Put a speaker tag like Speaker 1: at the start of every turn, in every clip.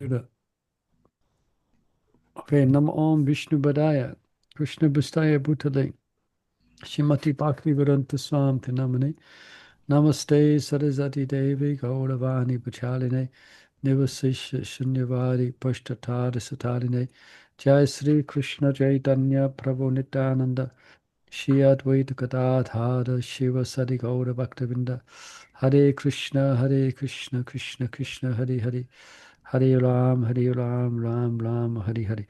Speaker 1: Okay, Nam Om Vishnu Badaya, Krishna Bustaya Bhutale, Shimati Bhakti Vedanta Swam Tinamani, Namaste Sarasati Devi Gauravani Pachaline, Nivasisha Shunyavadi Pashtatara Satarine, Jai Sri Krishna Chaitanya Prabhu Nityananda, Shri Advaita Gadadhara Shiva Sadi Gaura Bhaktavinda, Hare Krishna, Hare Krishna, Krishna Krishna, Hare Hare, Hare Ram, Hare Ram, Ram Ram, Hare Hare.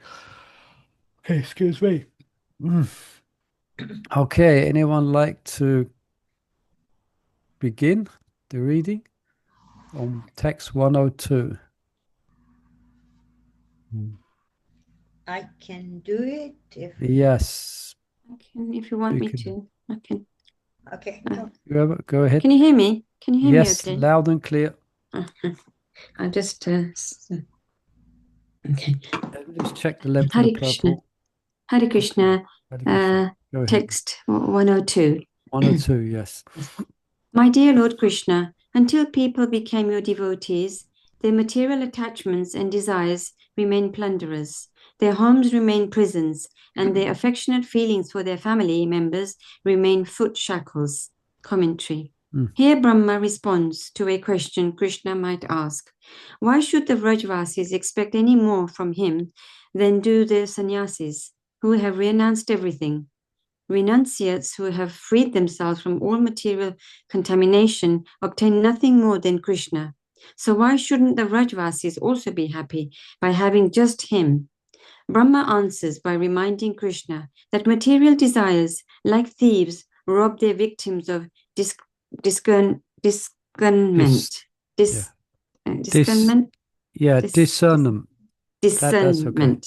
Speaker 1: Okay, excuse me. Okay, anyone like to begin the reading on text 102?
Speaker 2: I can do it if
Speaker 1: Yes,
Speaker 3: I can, if you want
Speaker 1: you
Speaker 3: me
Speaker 1: can.
Speaker 3: to. I can.
Speaker 2: okay.
Speaker 1: Go ahead.
Speaker 3: Can you hear me? Can you hear me
Speaker 1: Yes,
Speaker 3: okay?
Speaker 1: loud and clear.
Speaker 3: I'll just okay.
Speaker 1: Just check the length of
Speaker 3: Hare
Speaker 1: the
Speaker 3: Krishna.
Speaker 1: purple.
Speaker 3: Hare Krishna.
Speaker 1: Hare Krishna. Go ahead.
Speaker 3: Text 102.
Speaker 1: 102, yes.
Speaker 3: My dear Lord Krishna, until people became your devotees, their material attachments and desires remain plunderers. Their homes remain prisons, and their affectionate feelings for their family members remain foot shackles. Commentary. Here Brahma responds to a question Krishna might ask. Why should the Vrajvasis expect any more from him than do the sannyasis, who have renounced everything? Renunciates who have freed themselves from all material contamination obtain nothing more than Krishna. So why shouldn't the Vrajvasis also be happy by having just him? Brahma answers by reminding Krishna that material desires, like thieves, rob their victims of discernment. Discernment.
Speaker 1: Discernment. That's okay.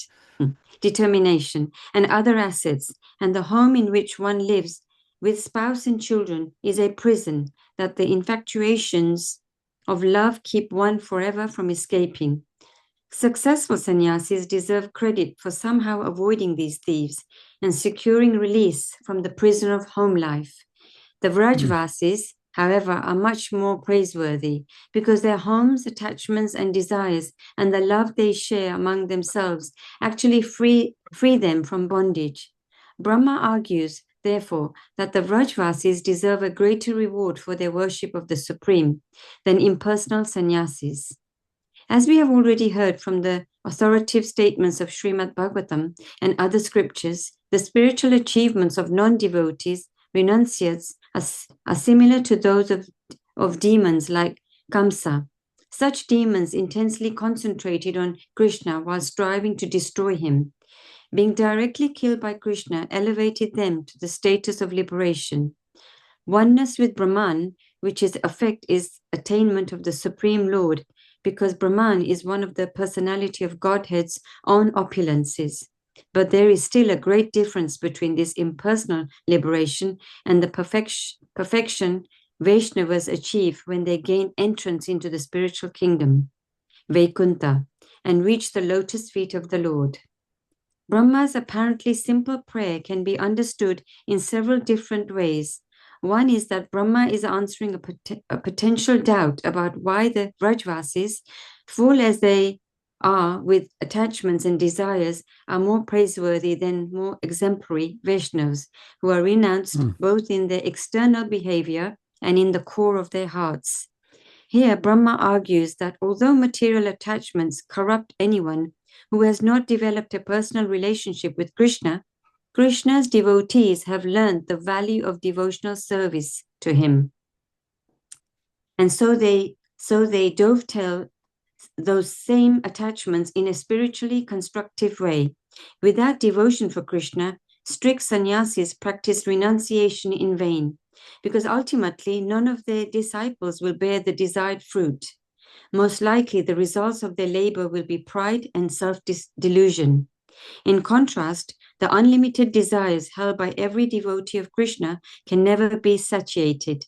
Speaker 3: Determination, and other assets, and the home in which one lives with spouse and children is a prison that the infatuations of love keep one forever from escaping. Successful sannyasis deserve credit for somehow avoiding these thieves and securing release from the prison of home life. The Vrajvasis, however, are much more praiseworthy because their homes, attachments, and desires and the love they share among themselves actually free them from bondage. Brahma argues, therefore, that the Vrajvasis deserve a greater reward for their worship of the Supreme than impersonal sannyasis. As we have already heard from the authoritative statements of Srimad Bhagavatam and other scriptures, the spiritual achievements of non-devotees, renunciates, are similar to those of demons like Kamsa. Such demons intensely concentrated on Krishna while striving to destroy him. Being directly killed by Krishna elevated them to the status of liberation. Oneness with Brahman, which is effect, is attainment of the Supreme Lord, because Brahman is one of the personality of Godhead's own opulences. But there is still a great difference between this impersonal liberation and the perfection Vaishnavas achieve when they gain entrance into the spiritual kingdom, Vaikunta, and reach the lotus feet of the Lord. Brahma's apparently simple prayer can be understood in several different ways. One is that Brahma is answering a potential doubt about why the Vrajvasis, full as they are with attachments and desires, are more praiseworthy than more exemplary Vaishnavas, who are renounced both in their external behavior and in the core of their hearts. Here, Brahma argues that although material attachments corrupt anyone who has not developed a personal relationship with Krishna, Krishna's devotees have learned the value of devotional service to him. And so they dovetail those same attachments in a spiritually constructive way. Without devotion for Krishna, strict sannyasis practice renunciation in vain, because ultimately none of their disciples will bear the desired fruit. Most likely, the results of their labor will be pride and self-delusion. In contrast, the unlimited desires held by every devotee of Krishna can never be satiated,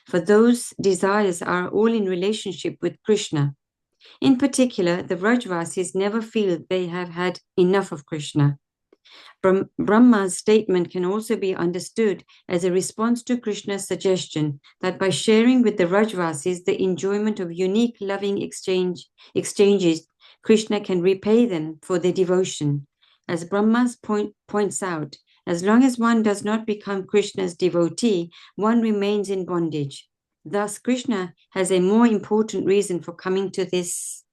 Speaker 3: for those desires are all in relationship with Krishna. In particular, the Vrajvasis never feel they have had enough of Krishna. Brahma's statement can also be understood as a response to Krishna's suggestion that by sharing with the Vrajvasis the enjoyment of unique loving exchanges Krishna can repay them for their devotion. As Brahma points out, as long as one does not become Krishna's devotee, one remains in bondage. Thus, Krishna has a more important reason for coming to this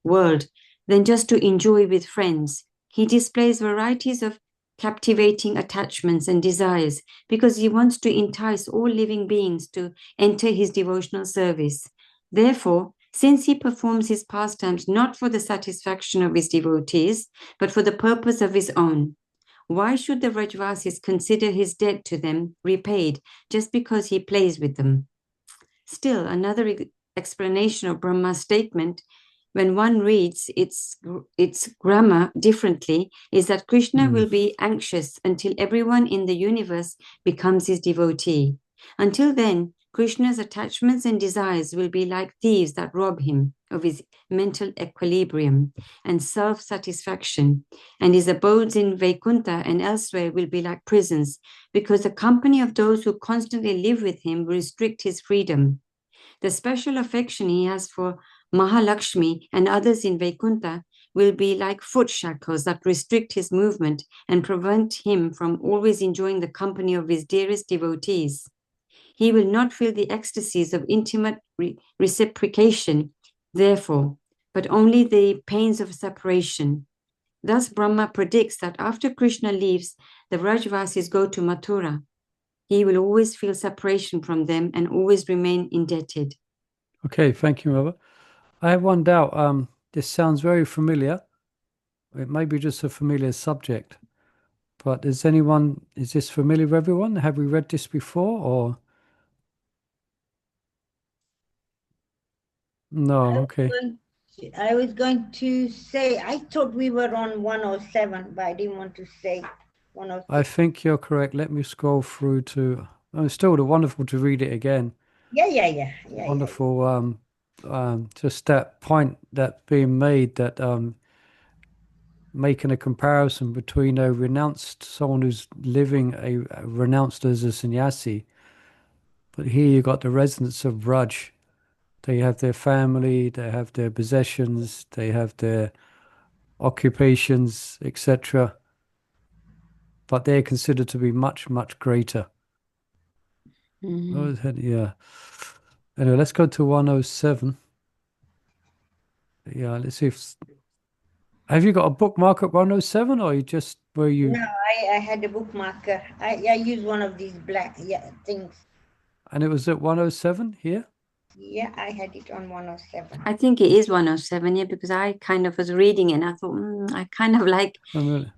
Speaker 3: world than just to enjoy with friends. He displays varieties of captivating attachments and desires because he wants to entice all living beings to enter his devotional service. Therefore, since he performs his pastimes not for the satisfaction of his devotees, but for the purpose of his own, why should the Vrajvasis consider his debt to them repaid just because he plays with them? Still, another explanation of Brahma's statement, when one reads its grammar differently, is that Krishna will be anxious until everyone in the universe becomes his devotee. Until then, Krishna's attachments and desires will be like thieves that rob him of his mental equilibrium and self-satisfaction, and his abodes in Vaikuntha and elsewhere will be like prisons, because the company of those who constantly live with him will restrict his freedom. The special affection he has for Mahalakshmi and others in Vaikuntha will be like foot shackles that restrict his movement and prevent him from always enjoying the company of his dearest devotees. He will not feel the ecstasies of intimate reciprocation, therefore, but only the pains of separation. Thus, Brahma predicts that after Krishna leaves, the Vrajvasis go to Mathura. He will always feel separation from them and always remain indebted.
Speaker 1: Okay, thank you, Mother. I have one doubt. This sounds very familiar. It may be just a familiar subject, but is this familiar with everyone? Have we read this before or? No, okay.
Speaker 2: I was going to say, I thought we were on 107, but I didn't want to say 106.
Speaker 1: I think you're correct. Let me scroll through to, it's still wonderful to read it again.
Speaker 2: Yeah.
Speaker 1: Wonderful. Just that point that being made that making a comparison between someone who's living renounced as a sannyasi, but here you got the residents of Braj. They have their family, they have their possessions, they have their occupations, etc. But they're considered to be much, much greater. Yeah. Anyway, let's go to 107. Yeah, let's see if. Have you got a bookmark at 107 or you just where you.
Speaker 2: No, I had a bookmarker. I use one of these black things.
Speaker 1: And it was at 107 here?
Speaker 2: Yeah, I had it on 107.
Speaker 3: I think it is 107, yeah, because I kind of was reading it and I thought, I kind of like, it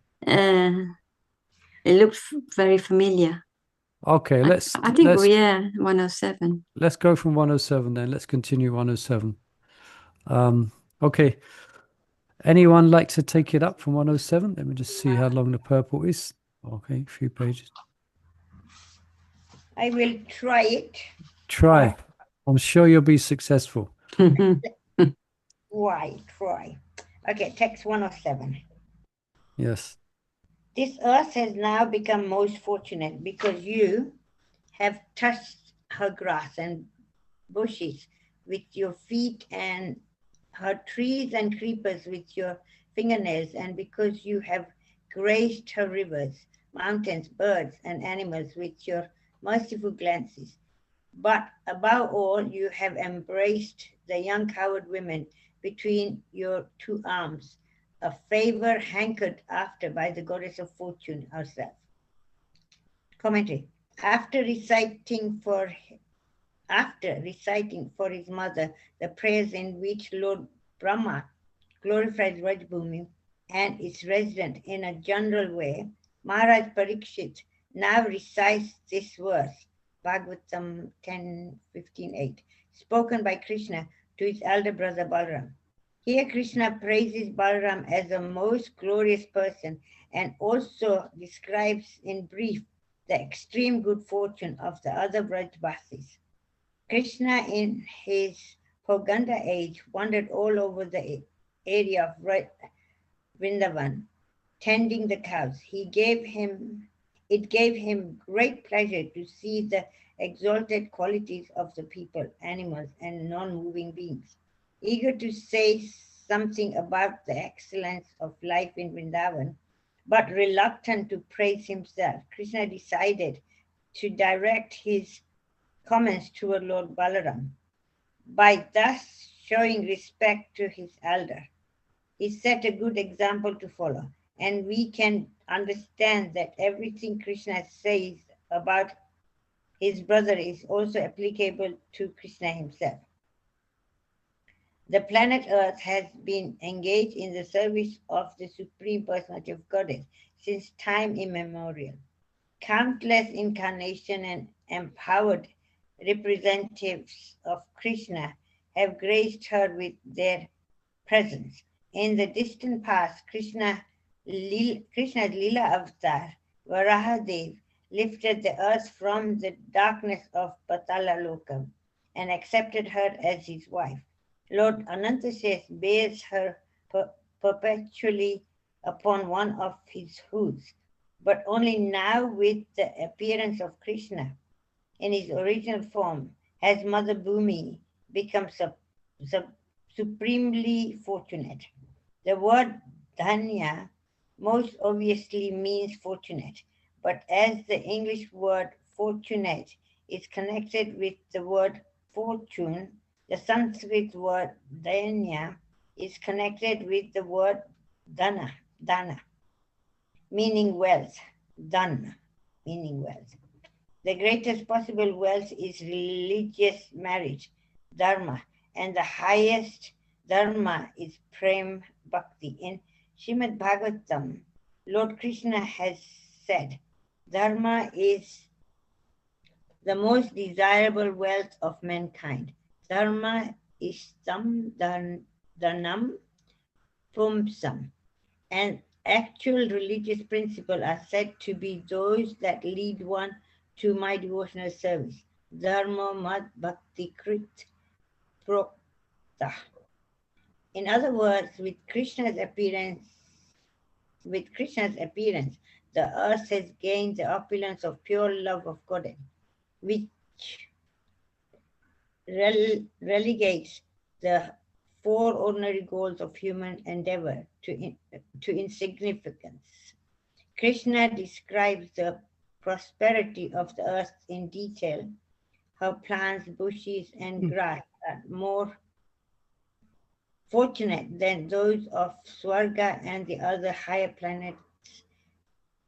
Speaker 3: looked very familiar.
Speaker 1: Okay,
Speaker 3: I think, 107.
Speaker 1: Let's go from 107 then. Let's continue 107. Okay. Anyone like to take it up from 107? Let me just see how long the purple is. Okay, a few pages.
Speaker 2: I will try it.
Speaker 1: Try. I'm sure you'll be successful.
Speaker 2: Why? Try. Okay, text 107.
Speaker 1: Yes.
Speaker 2: This earth has now become most fortunate because you have touched her grass and bushes with your feet and her trees and creepers with your fingernails, and because you have graced her rivers, mountains, birds, and animals with your merciful glances. But above all, you have embraced the young coward women between your two arms, a favor hankered after by the goddess of fortune herself. Commentary. After reciting for his mother the prayers in which Lord Brahma glorifies Rajbhumi and its resident in a general way, Maharaj Parikshit now recites this verse, Bhagavatam 10:15-8, spoken by Krishna to his elder brother Balaram. Here Krishna praises Balaram as a most glorious person and also describes in brief the extreme good fortune of the other Vrajvasis. Krishna in his Poganda age wandered all over the area of Vrindavan, tending the cows. It gave him great pleasure to see the exalted qualities of the people, animals, and non-moving beings. Eager to say something about the excellence of life in Vrindavan, but reluctant to praise himself, Krishna decided to direct his comments toward Lord Balaram by thus showing respect to his elder. He set a good example to follow, and we can understand that everything Krishna says about his brother is also applicable to Krishna himself. The planet Earth has been engaged in the service of the Supreme Personality of Godhead since time immemorial. Countless incarnations and empowered representatives of Krishna have graced her with their presence. In the distant past, Krishna's Lila avatar, Varahadev, lifted the earth from the darkness of Patala Lokam and accepted her as his wife. Lord Anantashesh bears her perpetually upon one of his hoods, but only now with the appearance of Krishna in his original form has Mother Bhumi become supremely fortunate. The word dhanya most obviously means fortunate, but as the English word fortunate is connected with the word fortune, the Sanskrit word dhanya is connected with the word dana, meaning wealth, dhan, meaning wealth. The greatest possible wealth is religious marriage, dharma, and the highest dharma is prem bhakti. In Srimad Bhagavatam, Lord Krishna has said, dharma is the most desirable wealth of mankind. Dharma istam dhanam pumsam. And actual religious principles are said to be those that lead one to my devotional service. Dharma mad bhakti krit prokta. In other words, with Krishna's appearance, the earth has gained the opulence of pure love of Godhead, which relegates the four ordinary goals of human endeavor to insignificance. Krishna describes the prosperity of the earth in detail, how plants, bushes, and grass are more fortunate than those of Swarga and the other higher planets,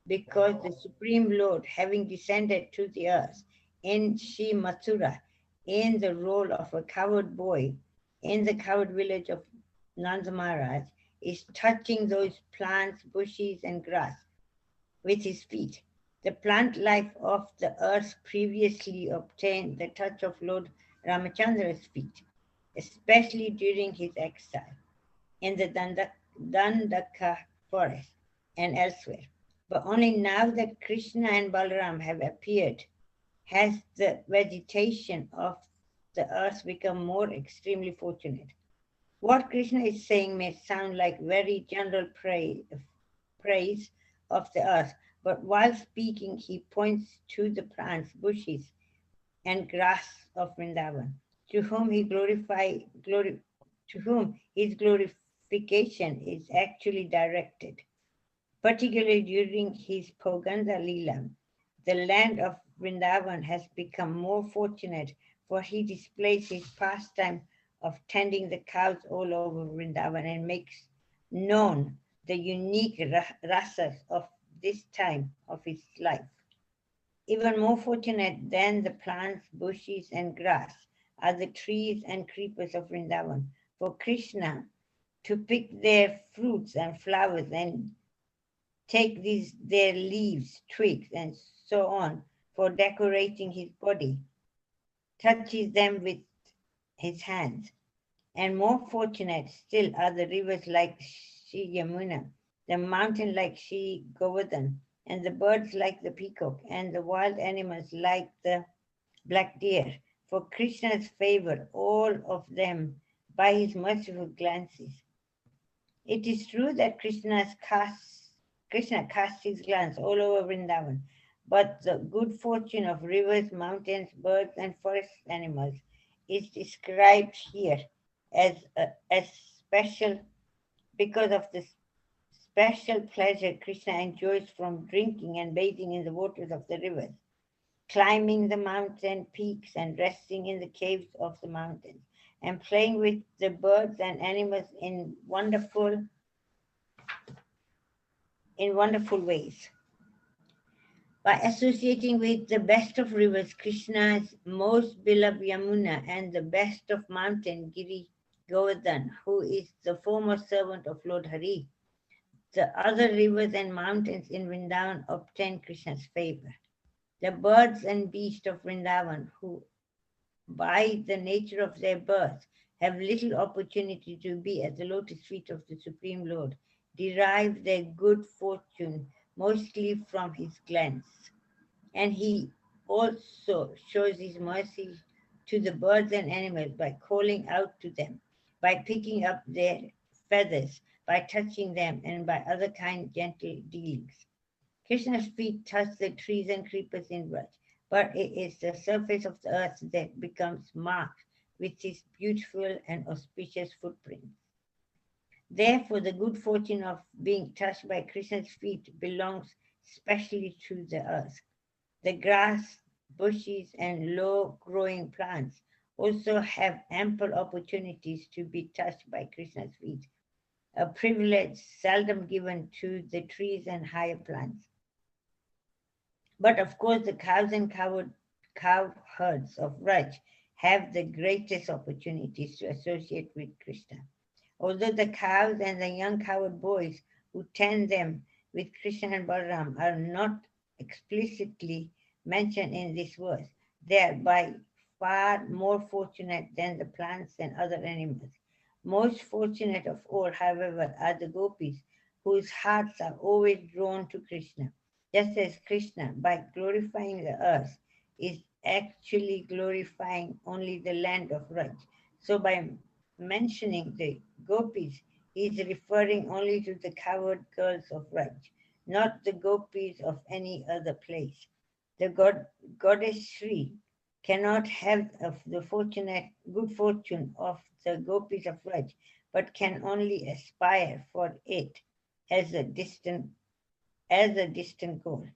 Speaker 2: because the Supreme Lord, having descended to the earth in Sri Mathura, in the role of a cowherd boy, in the cowherd village of Nanda Maharaj, is touching those plants, bushes, and grass with his feet. The plant life of the earth previously obtained the touch of Lord Ramachandra's feet, especially during his exile in the Dandaka forest and elsewhere. But only now that Krishna and Balaram have appeared has the vegetation of the earth become more extremely fortunate. What Krishna is saying may sound like very general praise of the earth, but while speaking, he points to the plants, bushes, and grass of Vrindavan, to whom his glorification is actually directed. Particularly during his Poganda Leela, the land of Vrindavan has become more fortunate, for he displays his pastime of tending the cows all over Vrindavan and makes known the unique rasas of this time of his life. Even more fortunate than the plants, bushes, and grass are the trees and creepers of Vrindavan, for Krishna to pick their fruits and flowers and take their leaves, twigs, and so on for decorating his body, touches them with his hands. And more fortunate still are the rivers like Shri Yamuna, the mountain like Shri Govardhan, and the birds like the peacock, and the wild animals like the black deer. For Krishna's favor, all of them by his merciful glances. It is true that Krishna casts his glance all over Vrindavan, but the good fortune of rivers, mountains, birds, and forest animals is described here as special because of the special pleasure Krishna enjoys from drinking and bathing in the waters of the rivers, climbing the mountain peaks and resting in the caves of the mountains, and playing with the birds and animals in wonderful ways. By associating with the best of rivers, Krishna's most beloved Yamuna, and the best of mountain, Giri Govardhan, who is the former servant of Lord Hari, the other rivers and mountains in Vrindavan obtain Krishna's favor. The birds and beasts of Vrindavan, who by the nature of their birth have little opportunity to be at the lotus feet of the Supreme Lord, derive their good fortune mostly from his glance. And he also shows his mercy to the birds and animals by calling out to them, by picking up their feathers, by touching them, and by other kind gentle dealings. Krishna's feet touch the trees and creepers in Brhat, but it is the surface of the earth that becomes marked with his beautiful and auspicious footprints. Therefore, the good fortune of being touched by Krishna's feet belongs specially to the earth. The grass, bushes, and low-growing plants also have ample opportunities to be touched by Krishna's feet, a privilege seldom given to the trees and higher plants. But of course, the cows and cow herds of Braj have the greatest opportunities to associate with Krishna. Although the cows and the young cowherd boys who tend them with Krishna and Balaram are not explicitly mentioned in this verse, they are by far more fortunate than the plants and other animals. Most fortunate of all, however, are the gopis, whose hearts are always drawn to Krishna, just as Krishna, by glorifying the earth, is actually glorifying only the land of Raj. So by mentioning the gopis, he is referring only to the cowherd girls of Raj, not the gopis of any other place. The goddess Shri cannot have the good fortune of the gopis of Raj, but can only aspire for it as a distant goal.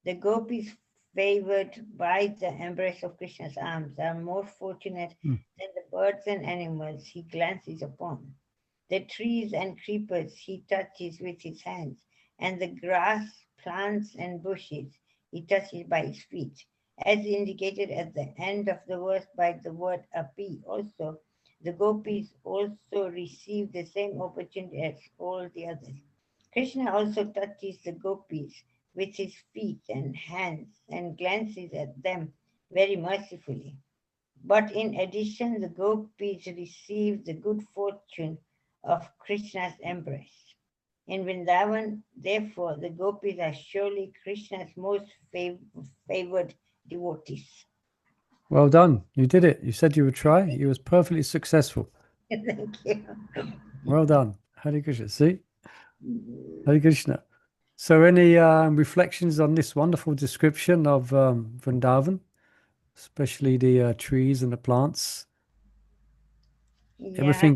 Speaker 2: The gopis favored by the embrace of Krishna's arms are more fortunate than the birds and animals he glances upon, the trees and creepers he touches with his hands, and the grass, plants, and bushes he touches by his feet. As indicated at the end of the verse by the word api, also, the gopis also receive the same opportunity as all the others. Krishna also touches the gopis with his feet and hands and glances at them very mercifully. But in addition, the gopis receive the good fortune of Krishna's embrace. In Vrindavan, therefore, the gopis are surely Krishna's most favored devotees.
Speaker 1: Well done. You did it. You said you would try. You was perfectly successful.
Speaker 2: Thank you.
Speaker 1: Well done. Hare Krishna. See? Hare Krishna. So any reflections on this wonderful description of Vrindavan, especially the trees and the plants?
Speaker 2: Yeah.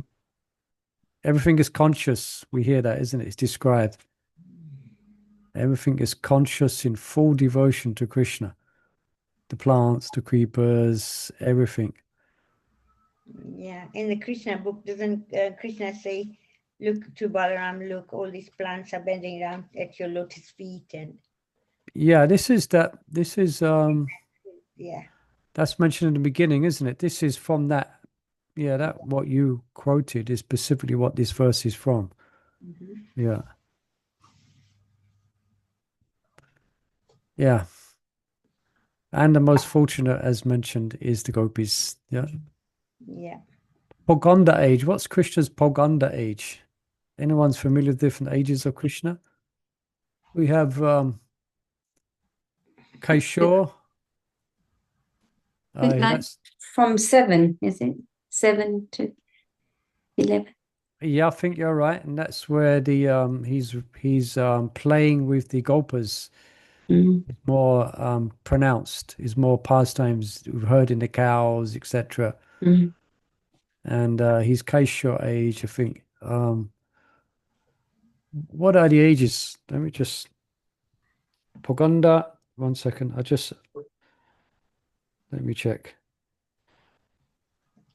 Speaker 1: Everything is conscious. We hear that, isn't it? It's described. Everything is conscious in full devotion to Krishna. The plants, the creepers, everything.
Speaker 2: Yeah. In the Krishna book, doesn't Krishna say, look to Balaram, look, all these plants are bending down at your lotus feet, and
Speaker 1: Yeah,
Speaker 2: yeah.
Speaker 1: That's mentioned in the beginning, isn't it? This is from that. Yeah, that what you quoted is specifically what this verse is from. Yeah. Yeah. And the most fortunate, as mentioned, is the gopis. Yeah.
Speaker 2: Yeah.
Speaker 1: Poganda age. What's Krishna's Poganda age? Anyone's familiar with different ages of Krishna? We have Kaishore.
Speaker 3: Like
Speaker 1: That's
Speaker 3: from 7, is it? 7 to 11.
Speaker 1: yeah, I think you're right, and that's where the he's playing with the gopas. It's more pronounced. Is more pastimes we've heard in the cows, etc. and he's Kaisho age, I think. What are the ages? Let me just Poganda. 1 second. Let me check.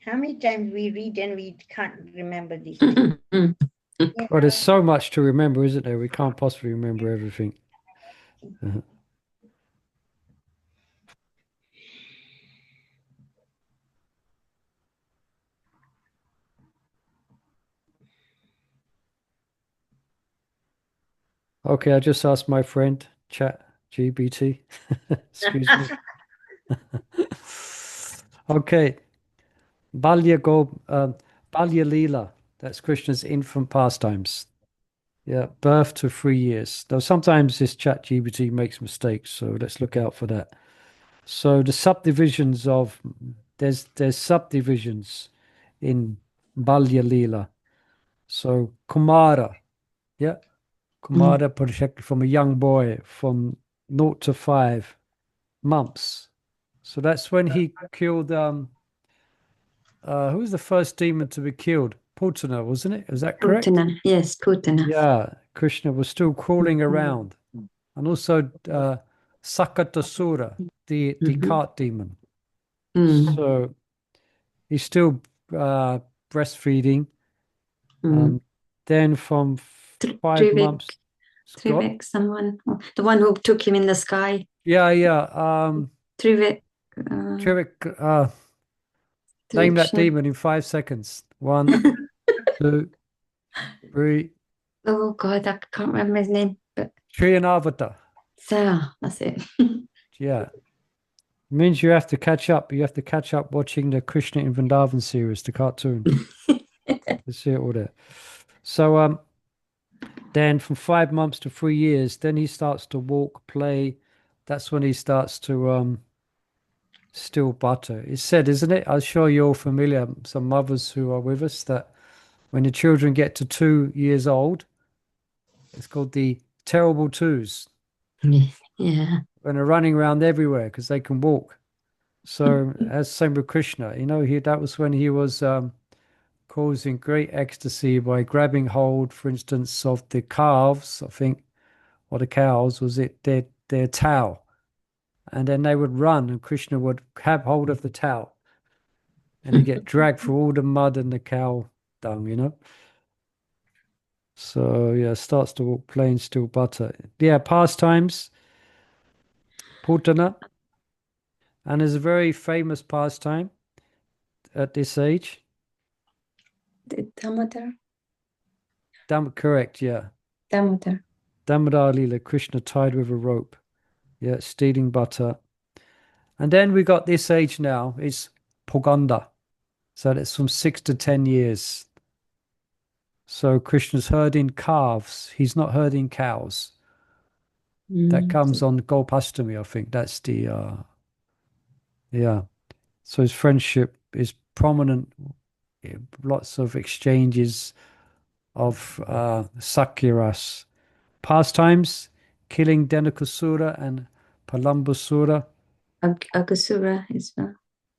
Speaker 2: How many times we read and we can't remember these things?
Speaker 1: Well, there's so much to remember, isn't there? We can't possibly remember everything. Okay, I just asked my friend, Chat GBT. Excuse me. Okay. Balya Leela. That's Krishna's infant pastimes. Yeah, birth to 3 years. Though sometimes this Chat GBT makes mistakes, so let's look out for that. So the subdivisions of there's subdivisions in Balya Leela. So Kumara, yeah, Kumara projected from a young boy from 0 to 5 months. So that's when he killed who was the first demon to be killed? Putana, wasn't it? Is that correct?
Speaker 3: Putana, yes, Putana.
Speaker 1: Yeah, Krishna was still crawling around. And also Sakatasura, the cart demon. So he's still breastfeeding. Then from 5 months.
Speaker 3: Trivek, someone, the one who took him in the sky.
Speaker 1: Yeah.
Speaker 3: Trivek.
Speaker 1: Trivek, name that demon in 5 seconds. 1, 2, 3.
Speaker 3: Oh God, I can't remember his name. But
Speaker 1: Triyanavata.
Speaker 3: so that's it.
Speaker 1: Yeah. It means you have to catch up. You have to catch up watching the Krishna in Vrindavan series, the cartoon. You see it all there. So then from 5 months to 3 years, then he starts to walk, play. That's when he starts to still butter. It's said, isn't it? I'm sure you're familiar, some mothers who are with us, that when the children get to 2 years old, it's called the terrible twos.
Speaker 3: Yeah.
Speaker 1: When they're running around everywhere because they can walk. So as same with Krishna, that was when he was causing great ecstasy by grabbing hold, for instance, of the calves, I think, or the cows, was it their tail. And then they would run and Krishna would have hold of the tail. And he'd get dragged through all the mud and the cow dung. So yeah, starts to walk plain still butter. Yeah, pastimes, Putana. And there's a very famous pastime at this age.
Speaker 3: Damodar.
Speaker 1: Correct, yeah.
Speaker 3: Damodar.
Speaker 1: Damodar Lila, Krishna tied with a rope. Yeah, stealing butter. And then we got this age now, it's Poganda. So that's from 6 to 10 years. So Krishna's herding calves. He's not herding cows. That comes on Gopastami, I think. That's yeah. So his friendship is prominent. Lots of exchanges of Sakyaras. Pastimes, killing Denakasura and Palambasura.
Speaker 3: Agosura is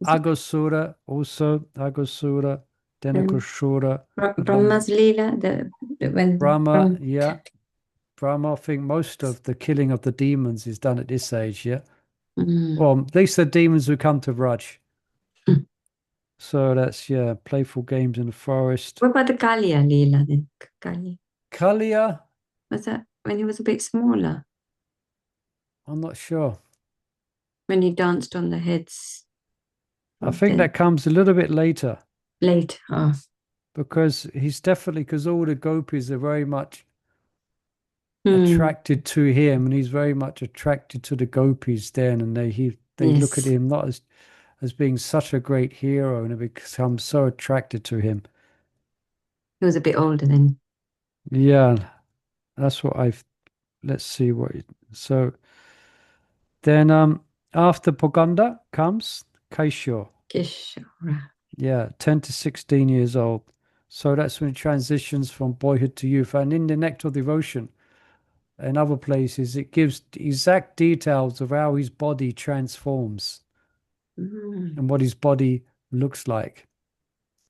Speaker 1: Agosura, also Agosura, Denakasura.
Speaker 3: Brahma's Leela, when
Speaker 1: Brahma, yeah. Brahma, I think most of the killing of the demons is done at this age, yeah. Well, at least the demons who come to Raj. So that's, yeah, playful games in the forest.
Speaker 3: What about the Kalia Leela then?
Speaker 1: Kalia?
Speaker 3: Was that when he was a bit smaller?
Speaker 1: I'm not sure.
Speaker 3: When he danced on the heads.
Speaker 1: I think that comes a little bit later.
Speaker 3: Late,
Speaker 1: because all the gopis are very much attracted to him, and he's very much attracted to the gopis then, and they look at him not as being such a great hero, and have become so attracted to him.
Speaker 3: He was a bit older then.
Speaker 1: Yeah, that's what let's see so then after Poganda comes Kishore. Yeah, 10 to 16 years old. So that's when it transitions from boyhood to youth. And in the Nectar of Devotion and other places, it gives exact details of how his body transforms and what his body looks like.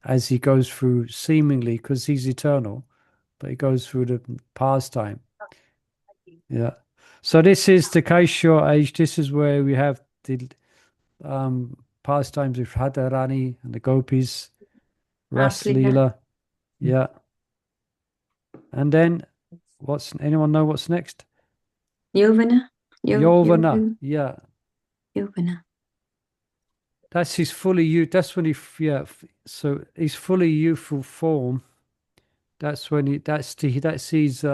Speaker 1: as he goes through, seemingly, because he's eternal, but he goes through the pastime. Yeah. So this is the Kaishya age. This is where we have the pastimes with Radharani and the gopis, Ras Leela. Yeah. And then anyone know what's next?
Speaker 3: Yovana.
Speaker 1: Yovana. Yeah.
Speaker 3: Yovana.
Speaker 1: That's his fully that's when so his fully youthful form. That's when that's his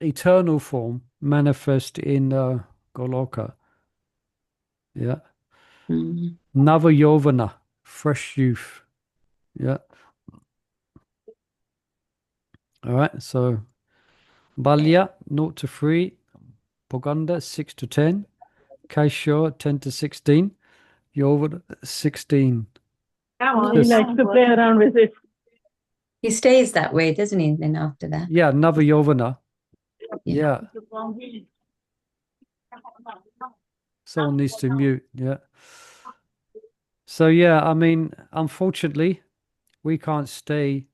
Speaker 1: eternal form manifest in Goloka. Yeah. Nava Yovana, fresh youth. Yeah. All right. So Balya 0 to 3, Poganda 6 to 10, Kaishya 10 to 16, Yovana 16.
Speaker 4: He likes to play around with it.
Speaker 3: He stays that way, doesn't he? Then after that.
Speaker 1: Yeah, Nava Yovana. Yeah. Someone needs to mute. Yeah. So yeah, I mean, unfortunately, we can't stay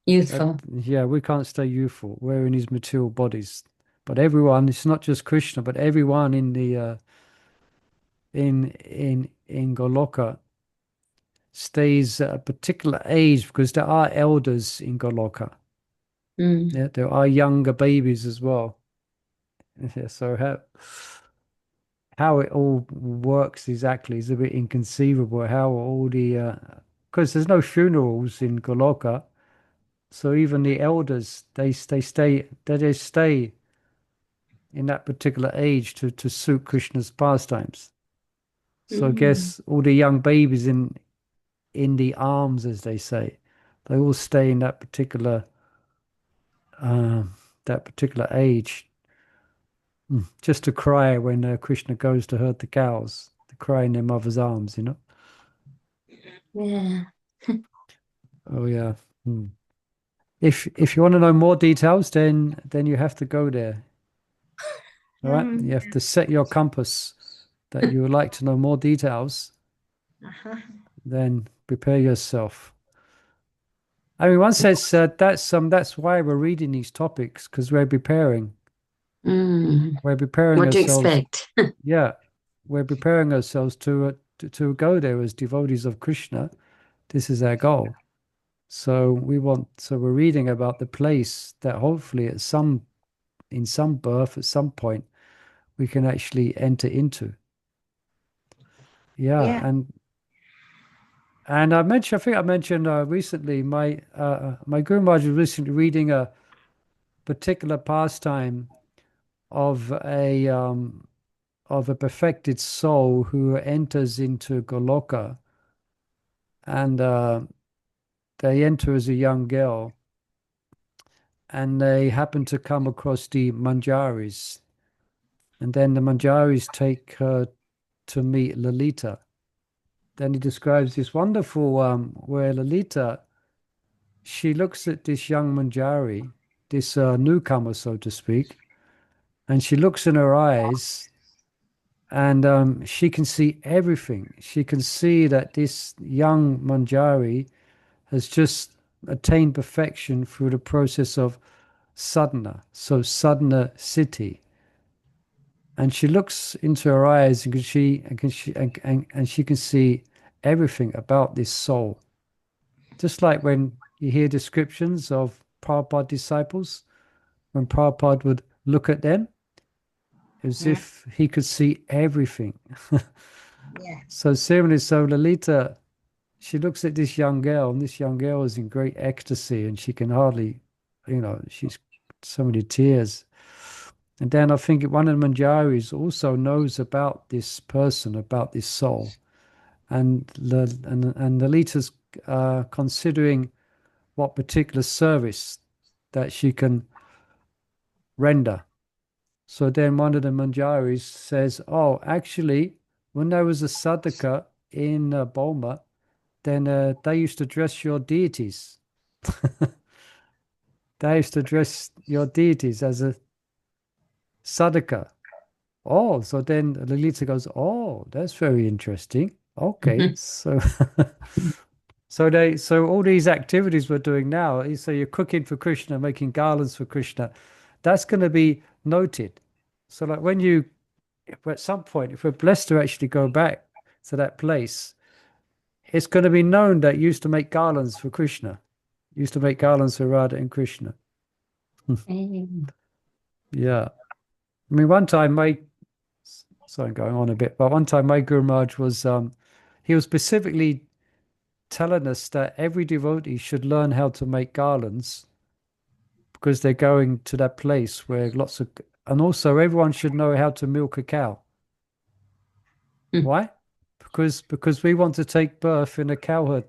Speaker 3: youthful.
Speaker 1: We can't stay youthful. We're in these material bodies. But everyone, it's not just Krishna, but everyone in the in Goloka stays at a particular age, because there are elders in Goloka. Yeah, there are younger babies as well. Yeah, so how it all works exactly is a bit inconceivable. How all the because there's no funerals in Goloka, so even the elders they stay in that particular age to suit Krishna's pastimes. So I guess all the young babies in the arms, as they say, they all stay in that particular age, just to cry when Krishna goes to herd the cows. They cry in their mother's arms, you know.
Speaker 3: Yeah.
Speaker 1: Oh yeah. If you want to know more details, then you have to go there. All right, you have to set your compass that you would like to know more details. Then prepare yourself. I mean, one says that's why we're reading these topics, because we're preparing. We're preparing
Speaker 3: what
Speaker 1: ourselves.
Speaker 3: to expect.
Speaker 1: Yeah, we're preparing ourselves to go there as devotees of Krishna. This is our goal. So we're reading about the place that hopefully in some birth, at some point, we can actually enter into. Yeah. And I think I mentioned recently, my Guru Maharaj was recently reading a particular pastime of a perfected soul who enters into Goloka, and they enter as a young girl, and they happen to come across the Manjaris, and then the Manjaris take her to meet Lalita. Then he describes this wonderful where Lalita, she looks at this young Manjari, this newcomer, so to speak, and she looks in her eyes, and she can see everything. She can see that this young Manjari has just attained perfection through the process of sadhana, so sadhana siddhi. And she looks into her eyes, and she can see everything about this soul. Just like when you hear descriptions of Prabhupada disciples, when Prabhupada would look at them, as if he could see everything. So similarly, so Lalita, she looks at this young girl, and this young girl is in great ecstasy, and she can hardly, she's so many tears. And then I think one of the Manjaris also knows about this person, about this soul. And Lalita's considering what particular service that she can render. So then one of the Manjaris says, oh, actually, when there was a sadhaka in Burma, then they used to dress your deities. They used to dress your deities as a sadhaka. Oh, so then Lalita goes, oh, that's very interesting. Okay, so so all these activities we're doing now, so you're cooking for Krishna, making garlands for Krishna, that's going to be noted. So like when you, if at some point, if we're blessed to actually go back to that place, it's going to be known that you used to make garlands for Krishna, you used to make garlands for Radha and Krishna. Yeah. I mean, one time sorry, I'm going on a bit, but one time my Guru Maharaj was, he was specifically telling us that every devotee should learn how to make garlands because they're going to that place where and also everyone should know how to milk a cow. Why? Because we want to take birth in a cowherd.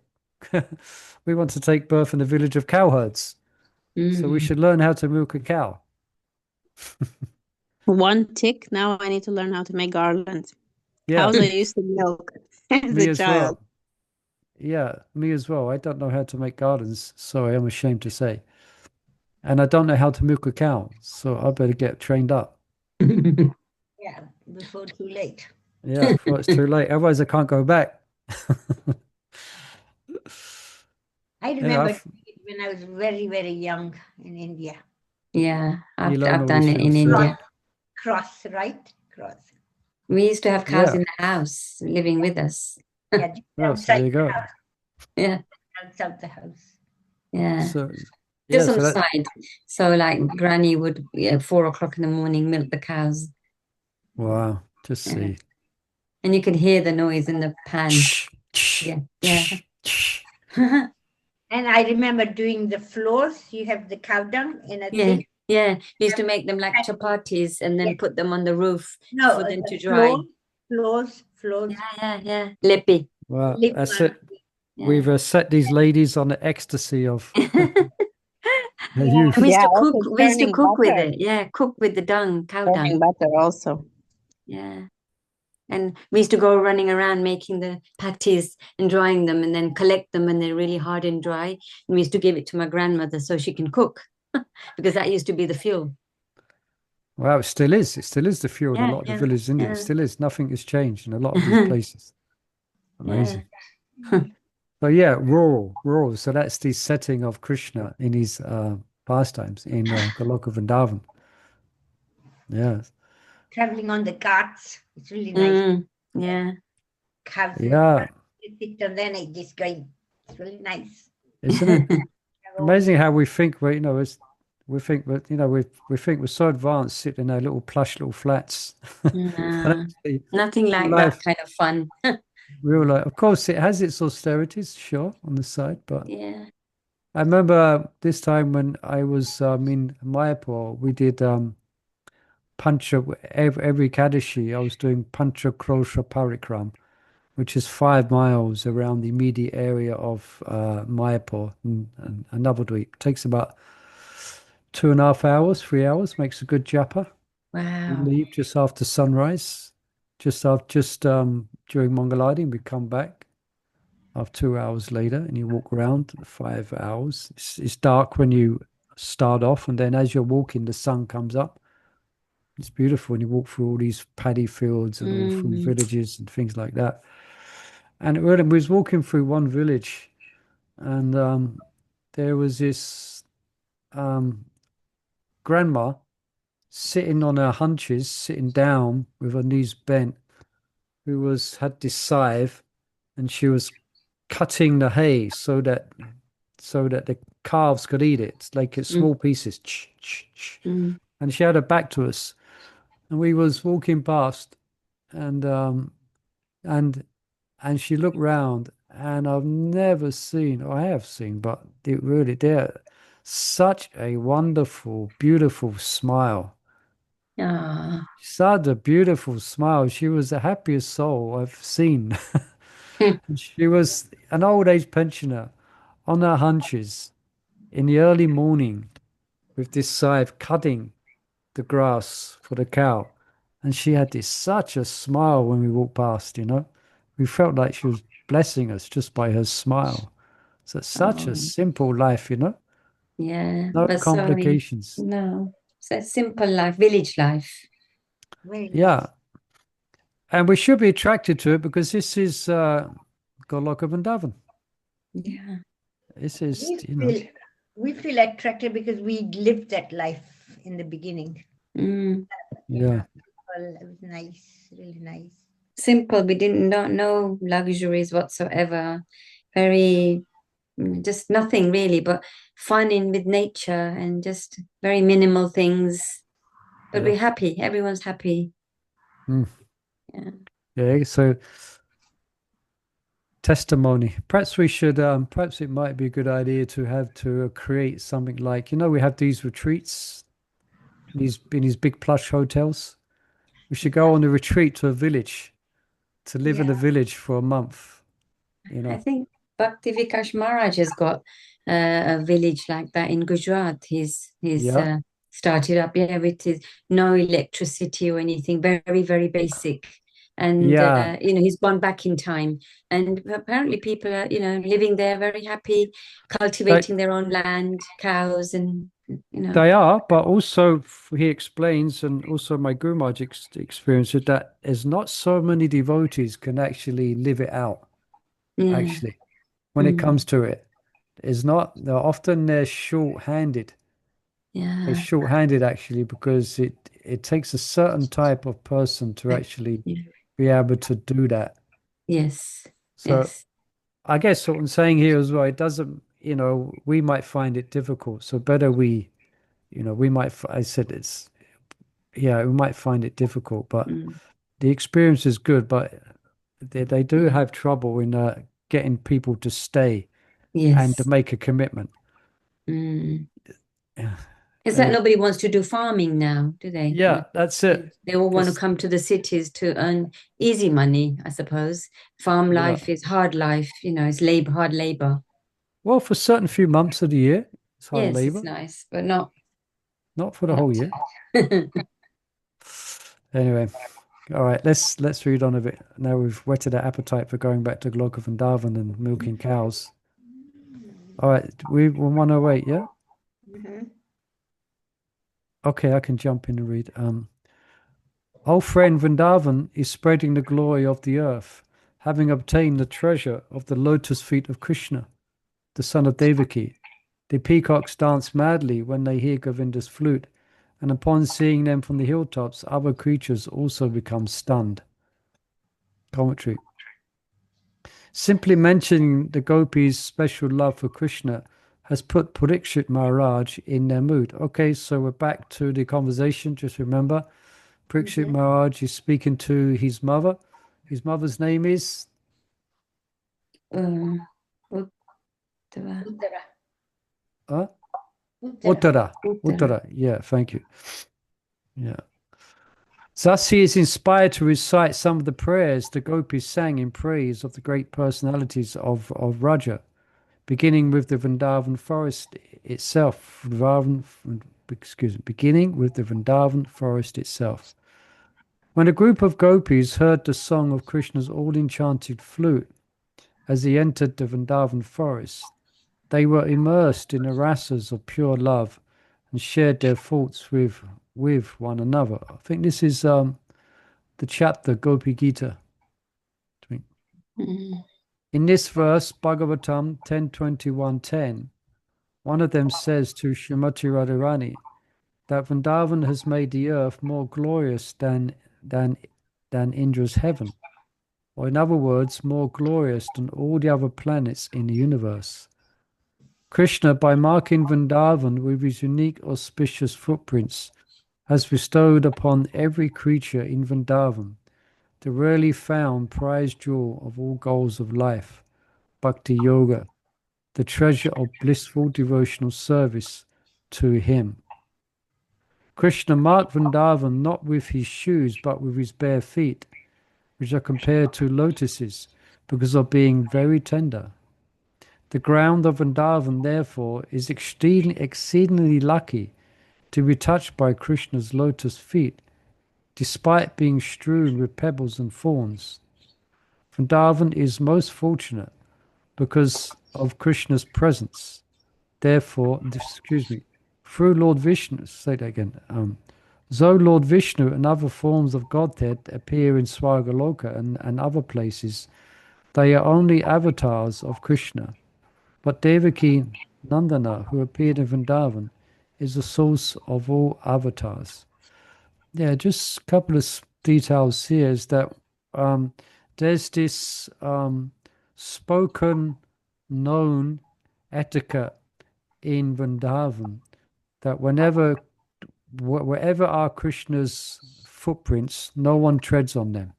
Speaker 1: We want to take birth in a village of cowherds. So we should learn how to milk a cow.
Speaker 5: One tick. Now I need to learn how to make garlands.
Speaker 1: Yeah.
Speaker 5: Cows I used to milk as
Speaker 1: Me
Speaker 5: a
Speaker 1: as
Speaker 5: child.
Speaker 1: well. Yeah, me as well. I don't know how to make garlands, sorry, I'm ashamed to say. And I don't know how to milk a cow, so I better get trained up.
Speaker 2: Yeah, before too late.
Speaker 1: Yeah, before it's too late. Otherwise, I can't go back.
Speaker 2: I remember when I was very, very young in India.
Speaker 3: Yeah, I've
Speaker 1: learn all
Speaker 3: done
Speaker 1: these
Speaker 3: it in
Speaker 1: little
Speaker 3: India.
Speaker 2: Cross, right? Cross.
Speaker 3: We used to have cows
Speaker 1: Yeah.
Speaker 3: in the house living with us.
Speaker 2: Yeah, just
Speaker 1: Oh, so there
Speaker 2: outside
Speaker 1: you
Speaker 2: the
Speaker 1: go.
Speaker 2: house.
Speaker 3: Yeah,
Speaker 2: Outside the house.
Speaker 3: yeah.
Speaker 1: So,
Speaker 3: Just
Speaker 1: yeah,
Speaker 3: on
Speaker 1: so
Speaker 3: the
Speaker 1: that,
Speaker 3: side. So like Granny would, 4 o'clock in the morning, milk the cows.
Speaker 1: wow, just
Speaker 3: Yeah.
Speaker 1: see.
Speaker 3: And you could hear the noise in the pan. Yeah, yeah.
Speaker 2: And I remember doing the floors. You have the cow dung in a
Speaker 3: Yeah,
Speaker 2: thing.
Speaker 3: yeah. We used to make them like chapatis and then
Speaker 2: Yeah.
Speaker 3: put them on the roof
Speaker 2: No,
Speaker 3: for them
Speaker 2: the
Speaker 3: to dry.
Speaker 2: floors.
Speaker 3: Yeah. Lepi.
Speaker 1: Wow,
Speaker 2: Lip
Speaker 1: that's
Speaker 2: balm.
Speaker 1: it.
Speaker 3: Yeah.
Speaker 1: We've set these ladies on the ecstasy of
Speaker 3: And
Speaker 1: youth.
Speaker 3: we used to
Speaker 5: also
Speaker 3: cook. We used to
Speaker 5: churning
Speaker 3: cook with
Speaker 5: butter.
Speaker 3: it. Yeah, cook with the dung, cow
Speaker 5: Churning
Speaker 3: dung.
Speaker 5: butter also.
Speaker 3: Yeah. And we used to go running around making the patties and drying them and then collect them when they're really hard and dry. And we used to give it to my grandmother so she can cook because that used to be the fuel.
Speaker 1: Wow, it still is. It still is the fuel in a
Speaker 3: Yeah,
Speaker 1: lot of the
Speaker 3: yeah,
Speaker 1: villages in India. It
Speaker 3: yeah.
Speaker 1: still is. Nothing has changed in a lot of these places. Amazing. So yeah, rural. So that's the setting of Krishna in his pastimes in Goloka Vrindavan. Yeah.
Speaker 2: Traveling on the carts. It's really nice.
Speaker 3: Yeah.
Speaker 2: Cows.
Speaker 1: Yeah.
Speaker 2: You sit and then it just going. It's really nice.
Speaker 1: Isn't it? Amazing how we think we think that, we think we're so advanced sitting in our little plush little flats. Actually,
Speaker 3: Nothing like
Speaker 1: life,
Speaker 3: that kind of fun.
Speaker 1: real life. Of course, it has its austerities, sure, on the side, but
Speaker 3: Yeah.
Speaker 1: I remember this time when I was in Mayapur, we did Pancha every Kadashi. I was doing Pancha Krosha Parikram, which is 5 miles around the immediate area of Mayapur and Navadvip. It takes about 2.5 hours, 3 hours, makes a good japa. We
Speaker 3: Wow.
Speaker 1: leave just after sunrise, just during Mangalading, we come back after 2 hours later, and you walk around 5 hours. It's dark when you start off, and then as you're walking, the sun comes up. It's beautiful when you walk through all these paddy fields and all through villages and things like that. And we was walking through one village, and there was this grandma sitting on her hunches, sitting down with her knees bent, who had this scythe, and she was cutting the hay so that the calves could eat it, like it's small pieces. And she had her back to us, and we was walking past, and she looked round, and I've never seen, or I have seen, but they're such a wonderful, beautiful smile.
Speaker 3: Ah.
Speaker 1: Such a beautiful smile. She was the happiest soul I've seen. She was an old age pensioner on her hunches in the early morning with this scythe cutting the grass for the cow. And she had such a smile when we walked past, We felt like she was blessing us just by her smile. So it's such a simple life,
Speaker 3: Yeah.
Speaker 1: No
Speaker 3: But
Speaker 1: complications.
Speaker 3: No. It's a simple life, village life.
Speaker 2: Very
Speaker 1: Yeah.
Speaker 2: nice.
Speaker 1: And we should be attracted to it because this is Goloka Vrindavan.
Speaker 3: Yeah.
Speaker 1: This is,
Speaker 2: we feel attracted because we lived that life in the beginning.
Speaker 1: Yeah.
Speaker 2: Well, it was nice, really nice.
Speaker 3: Simple. We don't know luxuries whatsoever. Very, just nothing really, but fun in with nature and just very minimal things. But we're happy. Everyone's happy. Yeah.
Speaker 1: Yeah. So testimony. Perhaps we should. Perhaps it might be a good idea to have to create something like, we have these retreats, in these big plush hotels. We should go on a retreat to a village, to live in a village for a month.
Speaker 3: I think Bhakti Vikash Maharaj has got a village like that in Gujarat. He's started up with no electricity or anything, very, very basic. And he's gone back in time, and apparently people are living there very happy, cultivating their own land, cows, and
Speaker 1: they are. But also he explains, and also my Guru Maharaj experienced, that there's not so many devotees can actually live it out. Actually, when it comes to it, they're short-handed. They're short-handed actually, because it takes a certain type of person to actually be able to do that.
Speaker 3: Yes.
Speaker 1: So I guess what I'm saying here as well, it doesn't, we might find it difficult. So better we might, I said we might find it difficult, but the experience is good, but they do have trouble in getting people to stay and to make a commitment.
Speaker 3: It's that nobody wants to do farming now, do they?
Speaker 1: Yeah, that's it.
Speaker 3: They all want to come to the cities to earn easy money, I suppose. Farm life is hard life, it's hard labor.
Speaker 1: Well, for certain few months of the year, it's hard labor.
Speaker 3: It's nice, but not
Speaker 1: for the whole year. Anyway, all right, let's read on a bit. Now we've whetted our appetite for going back to Goloka Vrindavan and milking cows. All right, we're 108, yeah? Okay, I can jump in and read. Old friend, Vrindavan is spreading the glory of the earth, having obtained the treasure of the lotus feet of Krishna, the son of Devaki. The peacocks dance madly when they hear Govinda's flute, and upon seeing them from the hilltops, other creatures also become stunned. Commentary. Simply mentioning the gopis' special love for Krishna has put Parikshit Maharaj in their mood. Okay, so we're back to the conversation. Just remember, Parikshit Maharaj is speaking to his mother. His mother's name is?
Speaker 3: Uttara.
Speaker 1: Uttara. Yeah, thank you. Yeah. Thus he is inspired to recite some of the prayers the gopis sang in praise of the great personalities of Raja, beginning with the Vrindavan forest itself. Beginning with the Vrindavan forest itself. When a group of gopis heard the song of Krishna's all-enchanted flute as he entered the Vrindavan forest, they were immersed in the rasas of pure love and shared their thoughts with one another. I think this is the chapter Gopi Gita. In this verse, Bhagavatam 10.21.10, one of them says to Srimati Radharani that Vrindavan has made the earth more glorious than Indra's heaven, or in other words, more glorious than all the other planets in the universe. Krishna, by marking Vrindavan with his unique auspicious footprints, has bestowed upon every creature in Vrindavan the rarely found prize jewel of all goals of life, Bhakti Yoga, the treasure of blissful devotional service to him. Krishna marked Vrindavan not with his shoes but with his bare feet, which are compared to lotuses because of being very tender. The ground of Vrindavan, therefore, is exceedingly lucky to be touched by Krishna's lotus feet, despite being strewn with pebbles and thorns. Vrindavan is most fortunate because of Krishna's presence. Therefore, through Lord Vishnu, say that again. Though Lord Vishnu and other forms of Godhead appear in Svargaloka and other places, they are only avatars of Krishna. But Devaki Nandana, who appeared in Vrindavan, is the source of all avatars. Yeah, just a couple of details here is that there's this spoken, known etiquette in Vrindavan that wherever are Krishna's footprints, no one treads on them.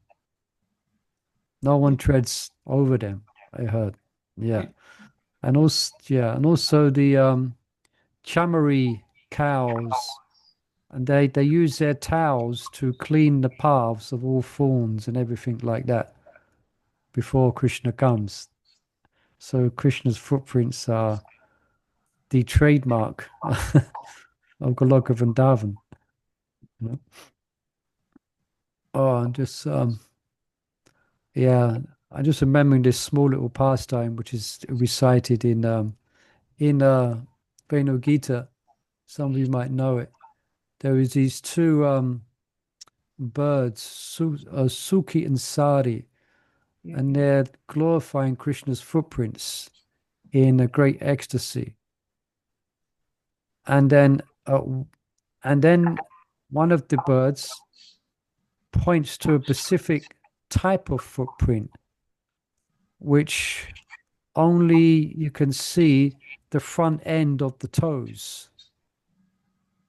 Speaker 1: No one treads over them, I heard. Yeah. And also the chamari cows, and they use their towels to clean the paths of all fawns and everything like that before Krishna comes. So Krishna's footprints are the trademark of Goloka Vrindavan. You know? Oh, and just yeah, I'm just remembering this small little pastime which is recited in Venu Gita. Some of you might know it. There is these two birds, Suki and Sari, and they're glorifying Krishna's footprints in a great ecstasy. And then one of the birds points to a specific type of footprint, which only you can see the front end of the toes.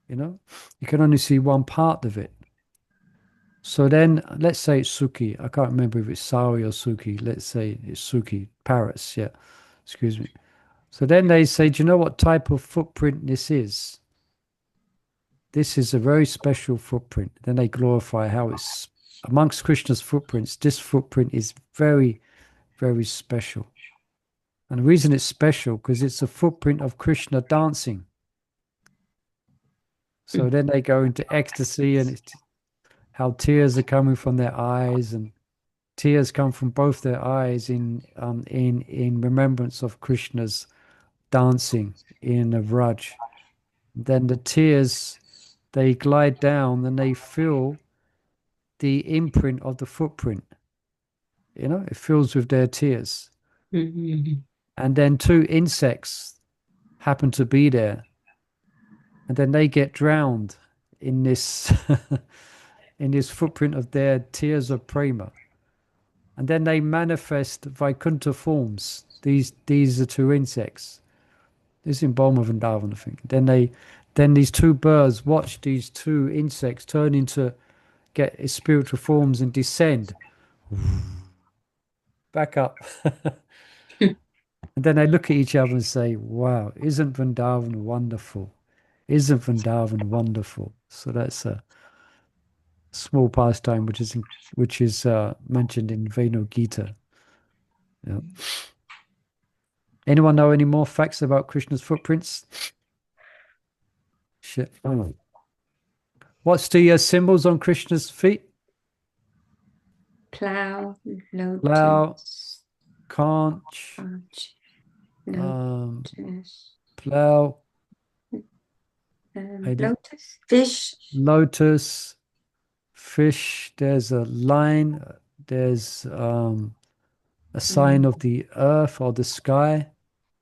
Speaker 1: You know, you can only see one part of it. So then, let's say it's Suki. I can't remember if it's Sari or Suki. Let's say it's Suki, parrots. Yeah, excuse me. So then they say, do you know what type of footprint this is? This is a very special footprint. Then they glorify how it's amongst Krishna's footprints. This footprint is very, very special. And the reason it's special because it's a footprint of Krishna dancing. So then they go into ecstasy, and it's how tears are coming from their eyes, and tears come from both their eyes in remembrance of Krishna's dancing in a Vraj. Then the tears, they glide down and they feel the imprint of the footprint. You know, it fills with their tears. And then two insects happen to be there, and then they get drowned in this in this footprint of their tears of prema. And then they manifest Vaikuntha forms. These are two insects. This is in Boma Vrindavan, I think. Then these two birds watch these two insects turn into get spiritual forms and descend back up. And then they look at each other and say, wow, isn't Vrindavan wonderful? Isn't Vrindavan wonderful? So that's a small pastime which is mentioned in Venu Gita. Yeah. Anyone know any more facts about Krishna's footprints? Shit. Oh. What's the symbols on Krishna's feet?
Speaker 3: Plow, lotus,
Speaker 1: Plow, conch, plow,
Speaker 3: lotus, fish.
Speaker 1: Lotus, fish. There's a line. There's a sign of the earth or the sky.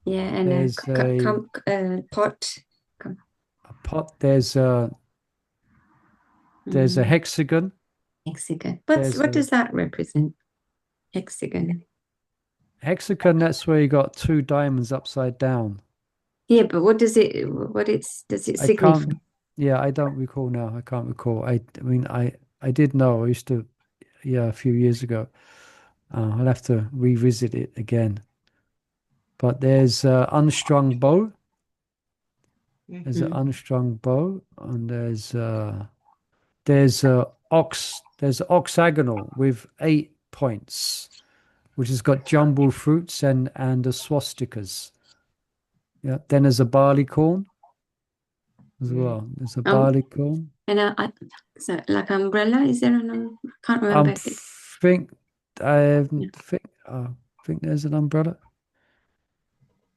Speaker 3: Yeah, and
Speaker 1: there's
Speaker 3: a pot.
Speaker 1: A pot. There's a hexagon.
Speaker 3: Hexagon. What does that represent? Hexagon.
Speaker 1: Hexagon. That's where you got two diamonds upside down.
Speaker 3: Yeah, but what does it? Does it signify?
Speaker 1: Yeah, I don't recall now. I can't recall. I mean, I did know. I used to, a few years ago. I'll have to revisit it again. But there's unstrung bow. There's an unstrung bow, and there's oxagonal with 8 points, which has got jumble fruits and the swastikas. Yeah. Then there's a barley corn as well. There's a barley corn.
Speaker 3: And so like umbrella, is there an? I can't remember.
Speaker 1: I think there's an umbrella.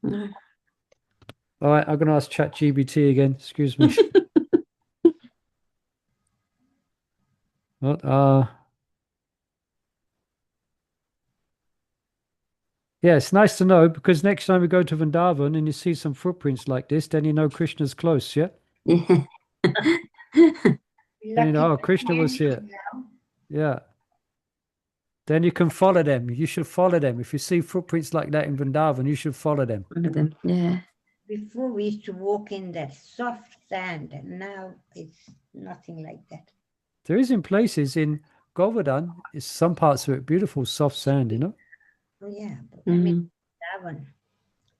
Speaker 3: No.
Speaker 1: All right, I'm going to ask ChatGPT again. Excuse me. What yeah, it's nice to know, because next time we go to Vrindavan and you see some footprints like this, then you know Krishna's close, yeah?
Speaker 3: Yeah.
Speaker 1: Then you
Speaker 2: Lucky
Speaker 1: know, oh, Krishna was here.
Speaker 2: now.
Speaker 1: Yeah. Then you can follow them. You should follow them. If you see footprints like that in Vrindavan, you should follow them.
Speaker 3: One of them. Yeah.
Speaker 2: Before we used to walk in that soft sand, and now it's nothing like that.
Speaker 1: There is in places in Govardhan, it's some parts of it beautiful, soft sand, you know?
Speaker 2: Oh yeah, but I mean
Speaker 3: Mm.
Speaker 2: that one.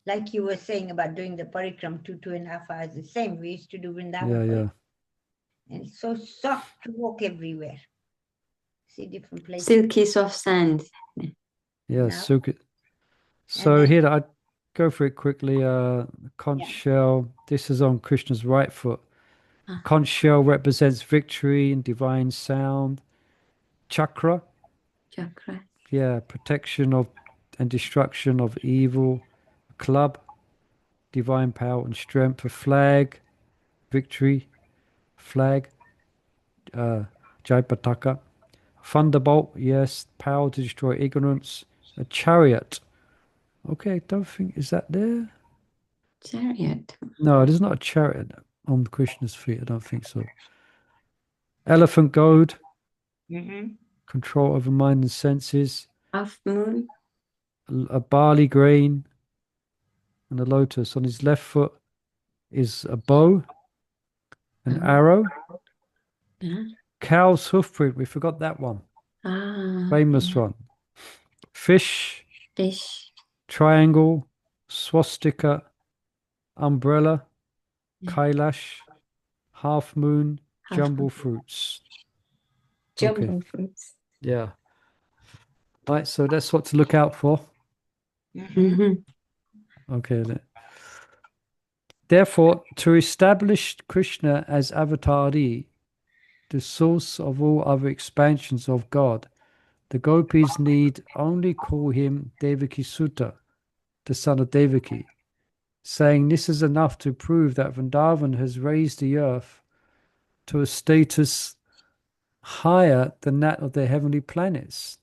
Speaker 2: Like you were saying about doing the parikram 2.5 hours, the same. We used to do Vrindavan
Speaker 1: Yeah,
Speaker 2: parikram.
Speaker 1: yeah.
Speaker 2: And it's so soft to walk everywhere. See different places.
Speaker 3: Silky soft sand.
Speaker 1: Yeah,
Speaker 2: Now-
Speaker 1: so good. So
Speaker 2: then-
Speaker 1: here, I go for it quickly. Conch shell. This is on Krishna's right foot.
Speaker 3: Ah.
Speaker 1: Conch shell represents victory and divine sound. Chakra,
Speaker 3: Chakra.
Speaker 1: yeah, protection of and destruction of evil. Club, divine power and strength. A flag, victory. Flag, Jai Pataka. Thunderbolt, yes, power to destroy ignorance. A chariot. Okay, I don't think, is that there?
Speaker 3: Chariot.
Speaker 1: No, there's not a chariot on Krishna's feet. I don't think so. Elephant goad,
Speaker 2: Mhm.
Speaker 1: control over mind and senses.
Speaker 3: Half moon.
Speaker 1: A barley grain and a lotus. On his left foot is a bow, an arrow.
Speaker 3: Yeah.
Speaker 1: Cow's hoofprint, we forgot that one.
Speaker 3: Ah.
Speaker 1: Famous one. Fish,
Speaker 3: Fish.
Speaker 1: triangle, swastika, umbrella,
Speaker 3: Yeah.
Speaker 1: Kailash, half moon,
Speaker 3: Half
Speaker 1: jumble
Speaker 3: moon.
Speaker 1: fruits.
Speaker 3: Jumbo
Speaker 1: Okay.
Speaker 3: fruits.
Speaker 1: Yeah. Right, so that's what to look out for.
Speaker 2: Mhm.
Speaker 3: Mm-hmm.
Speaker 1: Okay. Therefore, to establish Krishna as Avatari, the source of all other expansions of God, the gopis need only call him Devaki Sutta, the son of Devaki, saying this is enough to prove that Vrindavan has raised the earth to a status higher than that of the heavenly planets.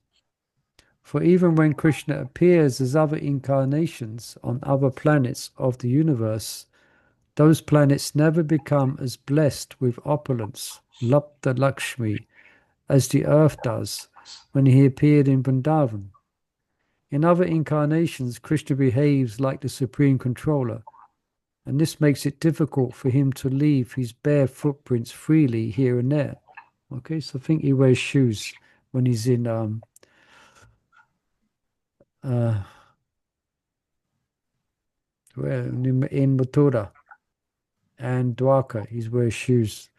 Speaker 1: For even when Krishna appears as other incarnations on other planets of the universe, those planets never become as blessed with opulence, Lapta Lakshmi, as the earth does when he appeared in Vrindavan. In other incarnations, Krishna behaves like the supreme controller, and this makes it difficult for him to leave his bare footprints freely here and there. Okay, so I think he wears shoes when he's in Mathura and Dwarka. He wears shoes.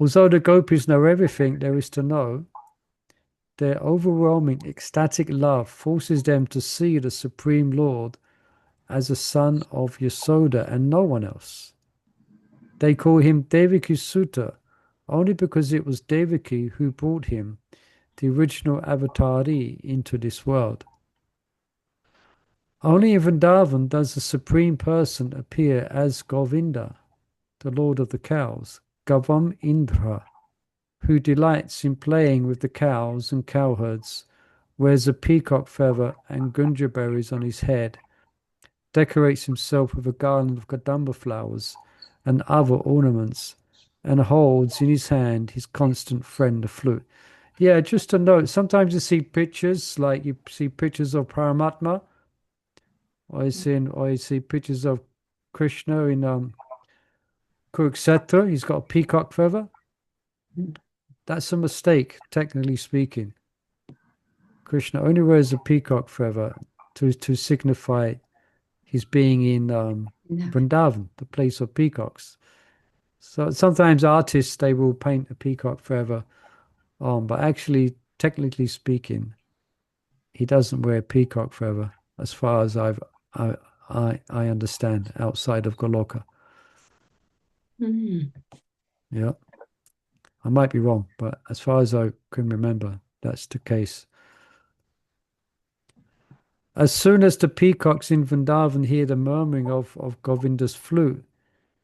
Speaker 1: Although the gopis know everything there is to know, their overwhelming ecstatic love forces them to see the Supreme Lord as a son of Yasoda and no one else. They call him Devaki Sutta only because it was Devaki who brought him, the original avatari, into this world. Only in Vrindavan does the Supreme Person appear as Govinda, the Lord of the cows, Gavam Indra, who delights in playing with the cows and cowherds, wears a peacock feather and gunja berries on his head, decorates himself with a garland of kadamba flowers and other ornaments, and holds in his hand his constant friend, the flute. Yeah, just a note, sometimes you see pictures, like you see pictures of Paramatma, or you see pictures of Krishna in Kurukshetra. He's got a peacock feather. That's a mistake, technically speaking. Krishna only wears a peacock feather to signify his being in Vrindavan, the place of peacocks. So sometimes artists, they will paint a peacock feather on, but actually, technically speaking, he doesn't wear a peacock feather, as far as I understand, outside of Goloka.
Speaker 3: Mm.
Speaker 1: Yeah. I might be wrong, but as far as I can remember, that's the case. As soon as the peacocks in Vrindavan hear the murmuring of Govinda's flute,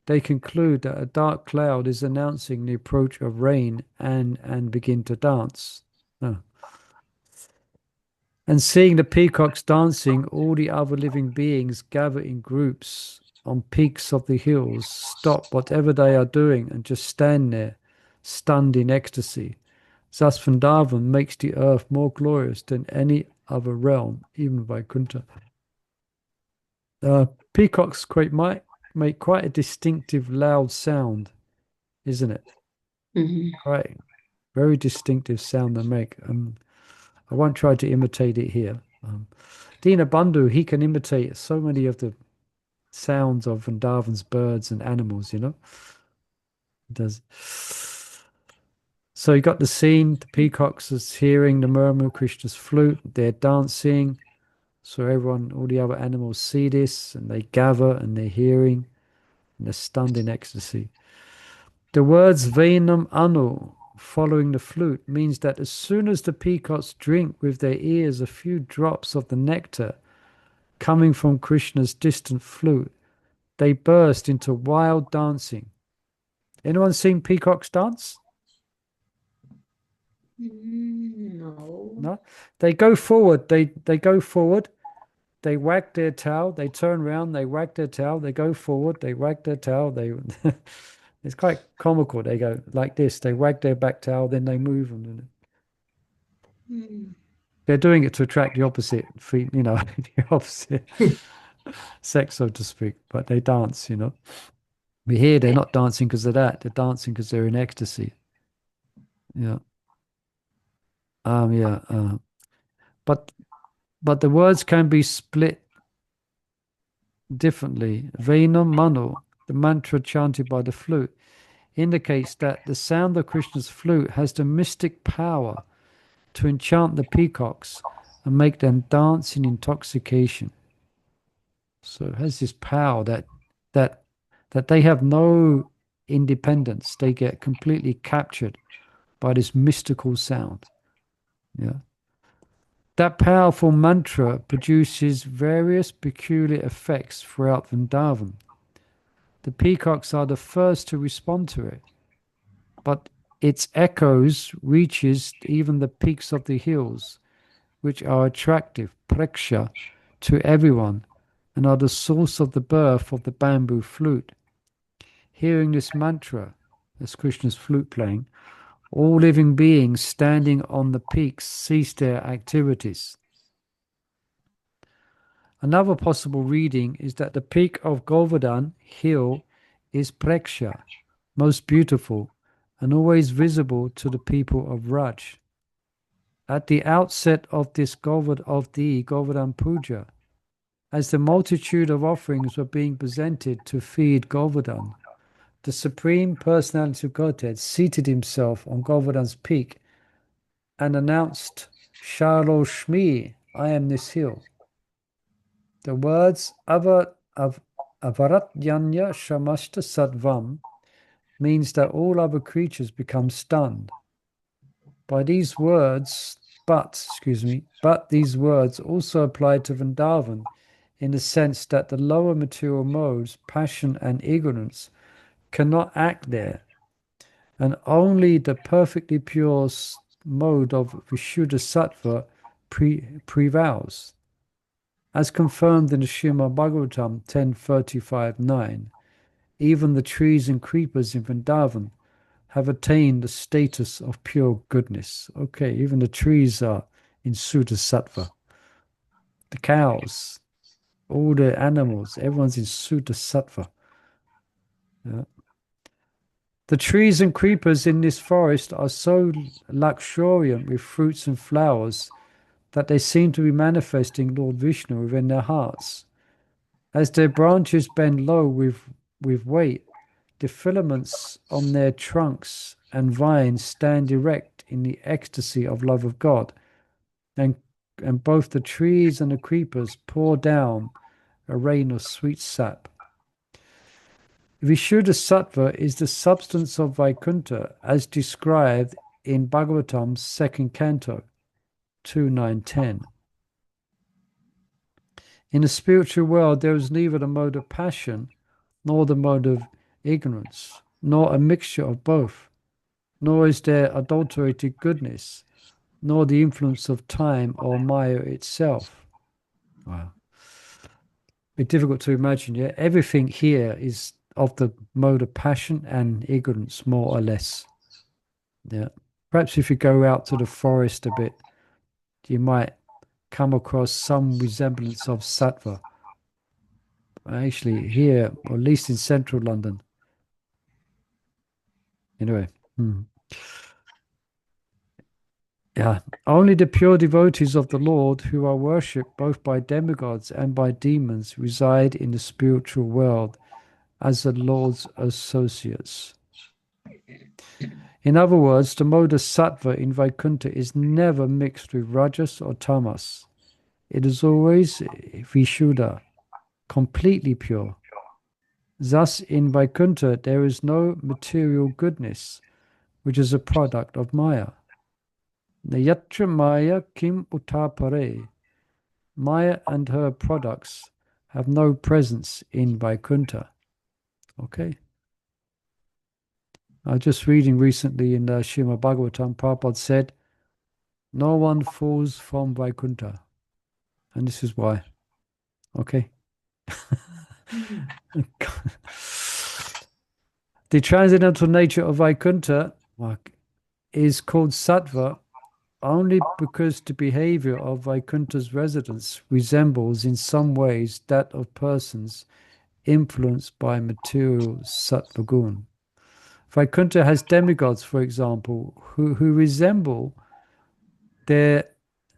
Speaker 1: they conclude that a dark cloud is announcing the approach of rain and begin to dance. Oh. And seeing the peacocks dancing, all the other living beings gather in groups on peaks of the hills, stop whatever they are doing and just stand there, stunned in ecstasy. Thus Vrindavan makes the earth more glorious than any other realm, even Vaikuntha. Peacocks make quite a distinctive loud sound, isn't it? Right. Very distinctive sound they make. I won't try to imitate it here. Dina Bandhu, he can imitate so many of the sounds of Vrindavan's birds and animals, you know. He does. So you got the scene, the peacocks is hearing the murmur of Krishna's flute, they're dancing. So everyone, all the other animals see this and they gather and they're hearing and they're stunned in ecstasy. The words Venam Anu, following the flute, means that as soon as the peacocks drink with their ears a few drops of the nectar coming from Krishna's distant flute, they burst into wild dancing. Anyone seen peacocks dance?
Speaker 2: No.
Speaker 1: No? They go forward, they go forward, they wag their tail, they turn around, they wag their tail, they go forward, they wag their tail, they it's quite comical. They go like this, they wag their back tail, then they move and they're doing it to attract the opposite feet, you know, the opposite sex, so to speak, but they dance, you know. But here they're not dancing because of that, they're dancing because they're in ecstasy. Yeah. Yeah. But the words can be split differently. Venam Manu, the mantra chanted by the flute, indicates that the sound of Krishna's flute has the mystic power to enchant the peacocks and make them dance in intoxication. So it has this power that they have no independence. They get completely captured by this mystical sound. Yeah. That powerful mantra produces various peculiar effects throughout Vrindavan. The peacocks are the first to respond to it, but its echoes reaches even the peaks of the hills, which are attractive, preksha, to everyone and are the source of the birth of the bamboo flute. Hearing this mantra, as Krishna's flute playing, all living beings standing on the peaks cease their activities. Another possible reading is that the peak of Govardhan hill is preksha, most beautiful, and always visible to the people of Raj. At the outset of the Govardhan Puja, as the multitude of offerings were being presented to feed Govardhan, the Supreme Personality of Godhead seated himself on Govardhan's peak and announced, Shaloshmi, I am this hill. The words Avaratyanya Shamashta Sattvam means that all other creatures become stunned. By these words, but these words also apply to Vrindavan in the sense that the lower material modes, passion and ignorance, cannot act there, and only the perfectly pure mode of Vishuddha Sattva prevails. As confirmed in the Srimad Bhagavatam 10:35-9, even the trees and creepers in Vrindavan have attained the status of pure goodness. Okay, even the trees are in Suddha Sattva. The cows, all the animals, everyone's in Suddha Sattva. Yeah. The trees and creepers in this forest are so luxuriant with fruits and flowers that they seem to be manifesting Lord Vishnu within their hearts. As their branches bend low with weight, the filaments on their trunks and vines stand erect in the ecstasy of love of God, and both the trees and the creepers pour down a rain of sweet sap. Vishuddha Sattva is the substance of Vaikuntha as described in Bhagavatam's second canto, 2.9.10. In the spiritual world, there is neither the mode of passion nor the mode of ignorance, nor a mixture of both, nor is there adulterated goodness, nor the influence of time or Maya itself. Wow. Bit difficult to imagine, yeah? Everything here is of the mode of passion and ignorance, more or less. Yeah. Perhaps if you go out to the forest a bit, you might come across some resemblance of sattva. Actually, here, or at least in central London. Anyway. Yeah. Only the pure devotees of the Lord, who are worshipped both by demigods and by demons, reside in the spiritual world as the Lord's associates. In other words, the mode of sattva in Vaikuntha is never mixed with rajas or tamas. It is always vishuddha, completely pure. Thus, in Vaikuntha, there is no material goodness, which is a product of Maya. Nayatra Maya kim utapare. Maya and her products have no presence in Vaikuntha. Okay. I was just reading recently in the Srimad Bhagavatam, Prabhupada said, no one falls from Vaikuntha. And this is why. Okay. The transcendental nature of Vaikuntha is called sattva only because the behavior of Vaikuntha's residents resembles in some ways that of persons influenced by material sattva gun. Vaikuntha has demigods, for example, who resemble their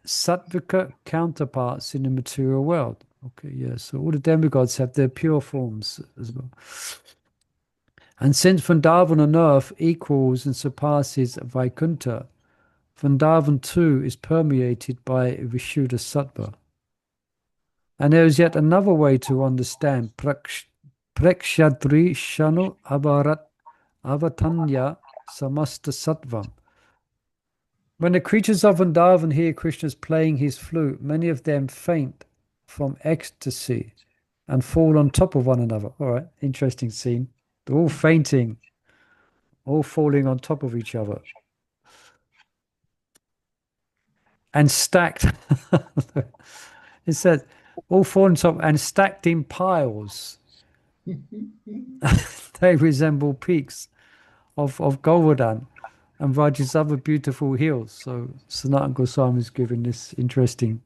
Speaker 1: sattvika counterparts in the material world. Okay, yeah, so all the demigods have their pure forms as well. And since Vrindavan on earth equals and surpasses Vaikuntha, Vrindavan too is permeated by Vishuddha Sattva. And there is yet another way to understand Prekshadri Shanu Avatanya Samasta Sattvam. When the creatures of Vrindavan hear Krishna's playing his flute, many of them faint from ecstasy and fall on top of one another. All right, interesting scene. They're all fainting, all falling on top of each other. And stacked. It says, all falling on top and stacked in piles. They resemble peaks of Govardhan and Raj's other beautiful hills. So Sanatana Goswami is giving this interesting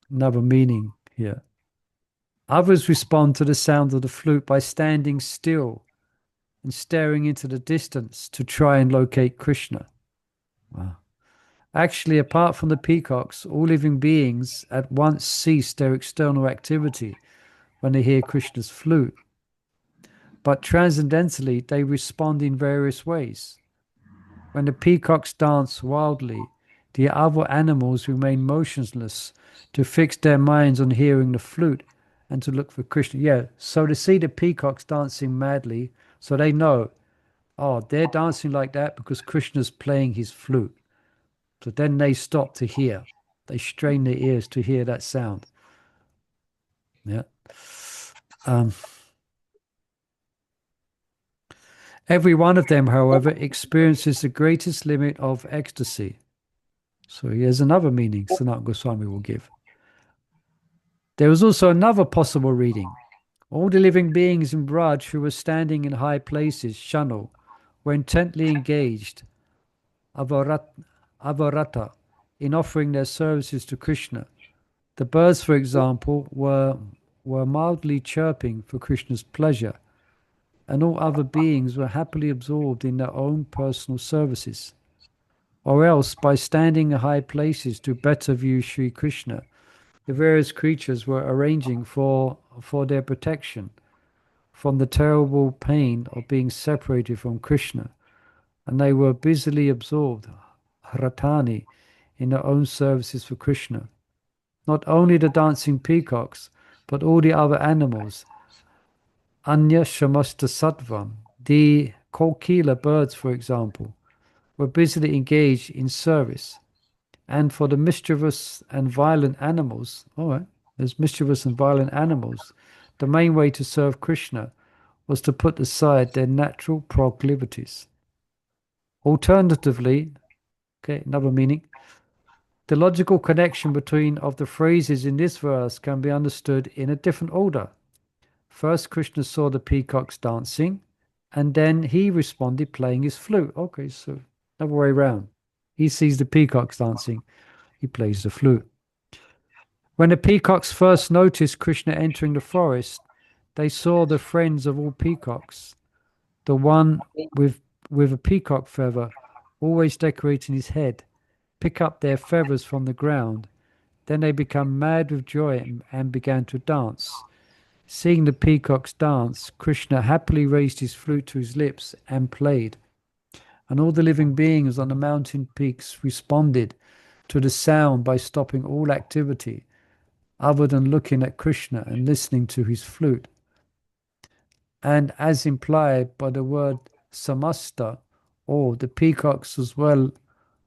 Speaker 1: another meaning here. Others respond to the sound of the flute by standing still and staring into the distance to try and locate Krishna. Wow. Actually, apart from the peacocks, all living beings at once cease their external activity when they hear Krishna's flute. But transcendentally, they respond in various ways. When the peacocks dance wildly, the other animals remain motionless to fix their minds on hearing the flute and to look for Krishna. Yeah, so to see the peacocks dancing madly, so they know, oh, they're dancing like that because Krishna's playing his flute. So then they stop to hear. They strain their ears to hear that sound. Yeah. Every one of them, however, experiences the greatest limit of ecstasy. So here's another meaning Sanatana Goswami will give. There was also another possible reading. All the living beings in Brhat who were standing in high places, Shanu, were intently engaged, avarata, in offering their services to Krishna. The birds, for example, were mildly chirping for Krishna's pleasure, and all other beings were happily absorbed in their own personal services. Or else, by standing in high places to better view Sri Krishna, the various creatures were arranging for their protection from the terrible pain of being separated from Krishna, and they were busily absorbed, haratani, in their own services for Krishna. Not only the dancing peacocks, but all the other animals, Anya Shamasta Sattvam, the kokila birds, for example, were busily engaged in service. And for the mischievous and violent animals, all right, there's mischievous and violent animals, the main way to serve Krishna was to put aside their natural proclivities. Alternatively, okay, another meaning, the logical connection of the phrases in this verse can be understood in a different order. First, Krishna saw the peacocks dancing, and then he responded playing his flute. Okay, so another way around. He sees the peacocks dancing, he plays the flute. When the peacocks first noticed Krishna entering the forest, they saw the friends of all peacocks, the one with a peacock feather, always decorating his head, pick up their feathers from the ground. Then they became mad with joy and began to dance. Seeing the peacocks dance, Krishna happily raised his flute to his lips and played. And all the living beings on the mountain peaks responded to the sound by stopping all activity other than looking at Krishna and listening to his flute. And as implied by the word samasta, or the peacocks as well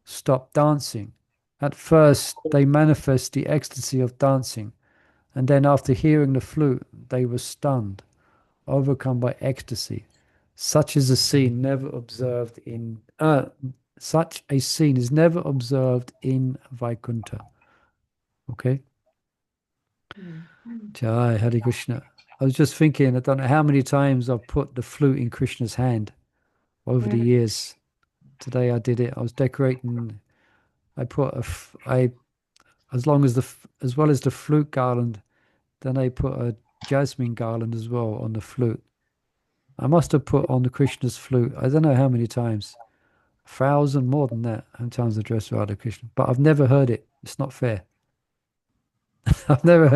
Speaker 1: stopped dancing. At first, they manifest the ecstasy of dancing, and then after hearing the flute, they were stunned, overcome by ecstasy. Such is a scene never observed in such a scene is never observed in Vaikuntha. Okay. Jai Hare Krishna. I was just thinking, I don't know how many times I've put the flute in Krishna's hand over the years. Today I did it. I was decorating. I put as well as the flute garland, then I put a jasmine garland as well on the flute. I must have put on the Krishna's flute, I don't know how many times. 1,000, more than that. How many times I dressed Radha Krishna. But I've never heard it. It's not fair. I've never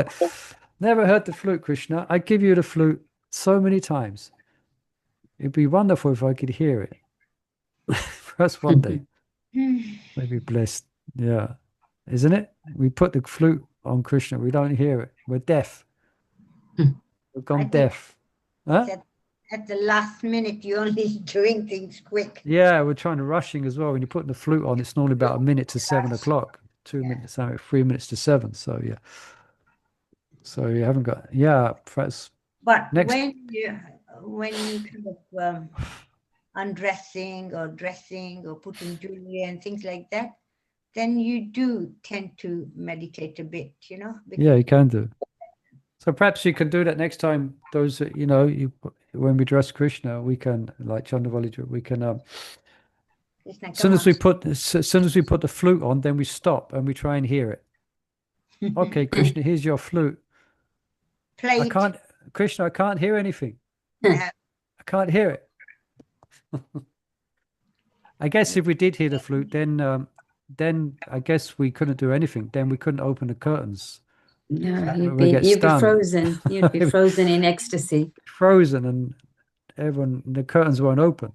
Speaker 1: heard the flute, Krishna. I give you the flute so many times. It'd be wonderful if I could hear it. Perhaps one day. Maybe blessed. Yeah. Isn't it? We put the flute on Krishna. We don't hear it. We're deaf. We've gone deaf. Huh?
Speaker 2: At the last minute, you're only doing things quick.
Speaker 1: Yeah, we're trying to rushing as well. When you're putting the flute on, it's normally about a minute to 7 o'clock. 2 minutes, 3 minutes to 7. So yeah. So you haven't got perhaps.
Speaker 2: But when you kind of undressing or dressing or putting jewelry and things like that, then you do tend to meditate a bit, you know.
Speaker 1: Yeah, you can do. So perhaps you can do that next time. Those, when we dress Krishna, we can, like Chandravalija, we can. As soon as we put the flute on, then we stop and we try and hear it. Okay, Krishna, here's your flute.
Speaker 2: Play it.
Speaker 1: Krishna, I can't hear anything.
Speaker 2: Yeah.
Speaker 1: I can't hear it. I guess if we did hear the flute, then I guess we couldn't do anything. Then we couldn't open the curtains.
Speaker 3: No, you'd be frozen. You'd be frozen in ecstasy.
Speaker 1: Frozen, and the curtains won't open.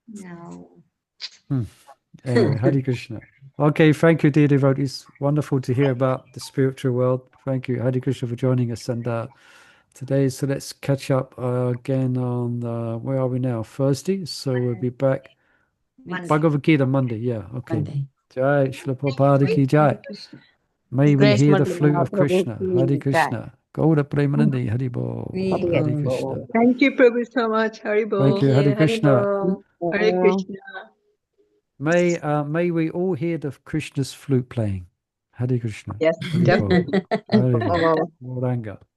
Speaker 2: No.
Speaker 1: Anyway, Hare Krishna. Okay, thank you, dear devotees. Wonderful to hear about the spiritual world. Thank you, Hare Krishna, for joining us. And today, so let's catch up again on, where are we now? Thursday. So we'll be back.
Speaker 2: Monday.
Speaker 1: Bhagavad Gita Monday. Yeah, okay. Monday. Jai Srila Prabhupada Ki Jai. May we
Speaker 5: Grace
Speaker 1: hear the
Speaker 5: Mother
Speaker 1: flute of
Speaker 5: Prabhu
Speaker 1: Krishna.
Speaker 5: Ki
Speaker 1: Hare
Speaker 5: Jai.
Speaker 1: Krishna. Gauda Premanandi. Hare Bol. Hare Krishna.
Speaker 4: Thank you, Prabhu, so much. Hari Bol.
Speaker 1: Thank you, Hare Krishna.
Speaker 4: Hare Krishna.
Speaker 1: May we all hear the Krishna's flute playing. Hare Krishna.
Speaker 4: Yes,
Speaker 1: Hare Bol.
Speaker 4: definitely.
Speaker 1: Hare Bol. Gauranga.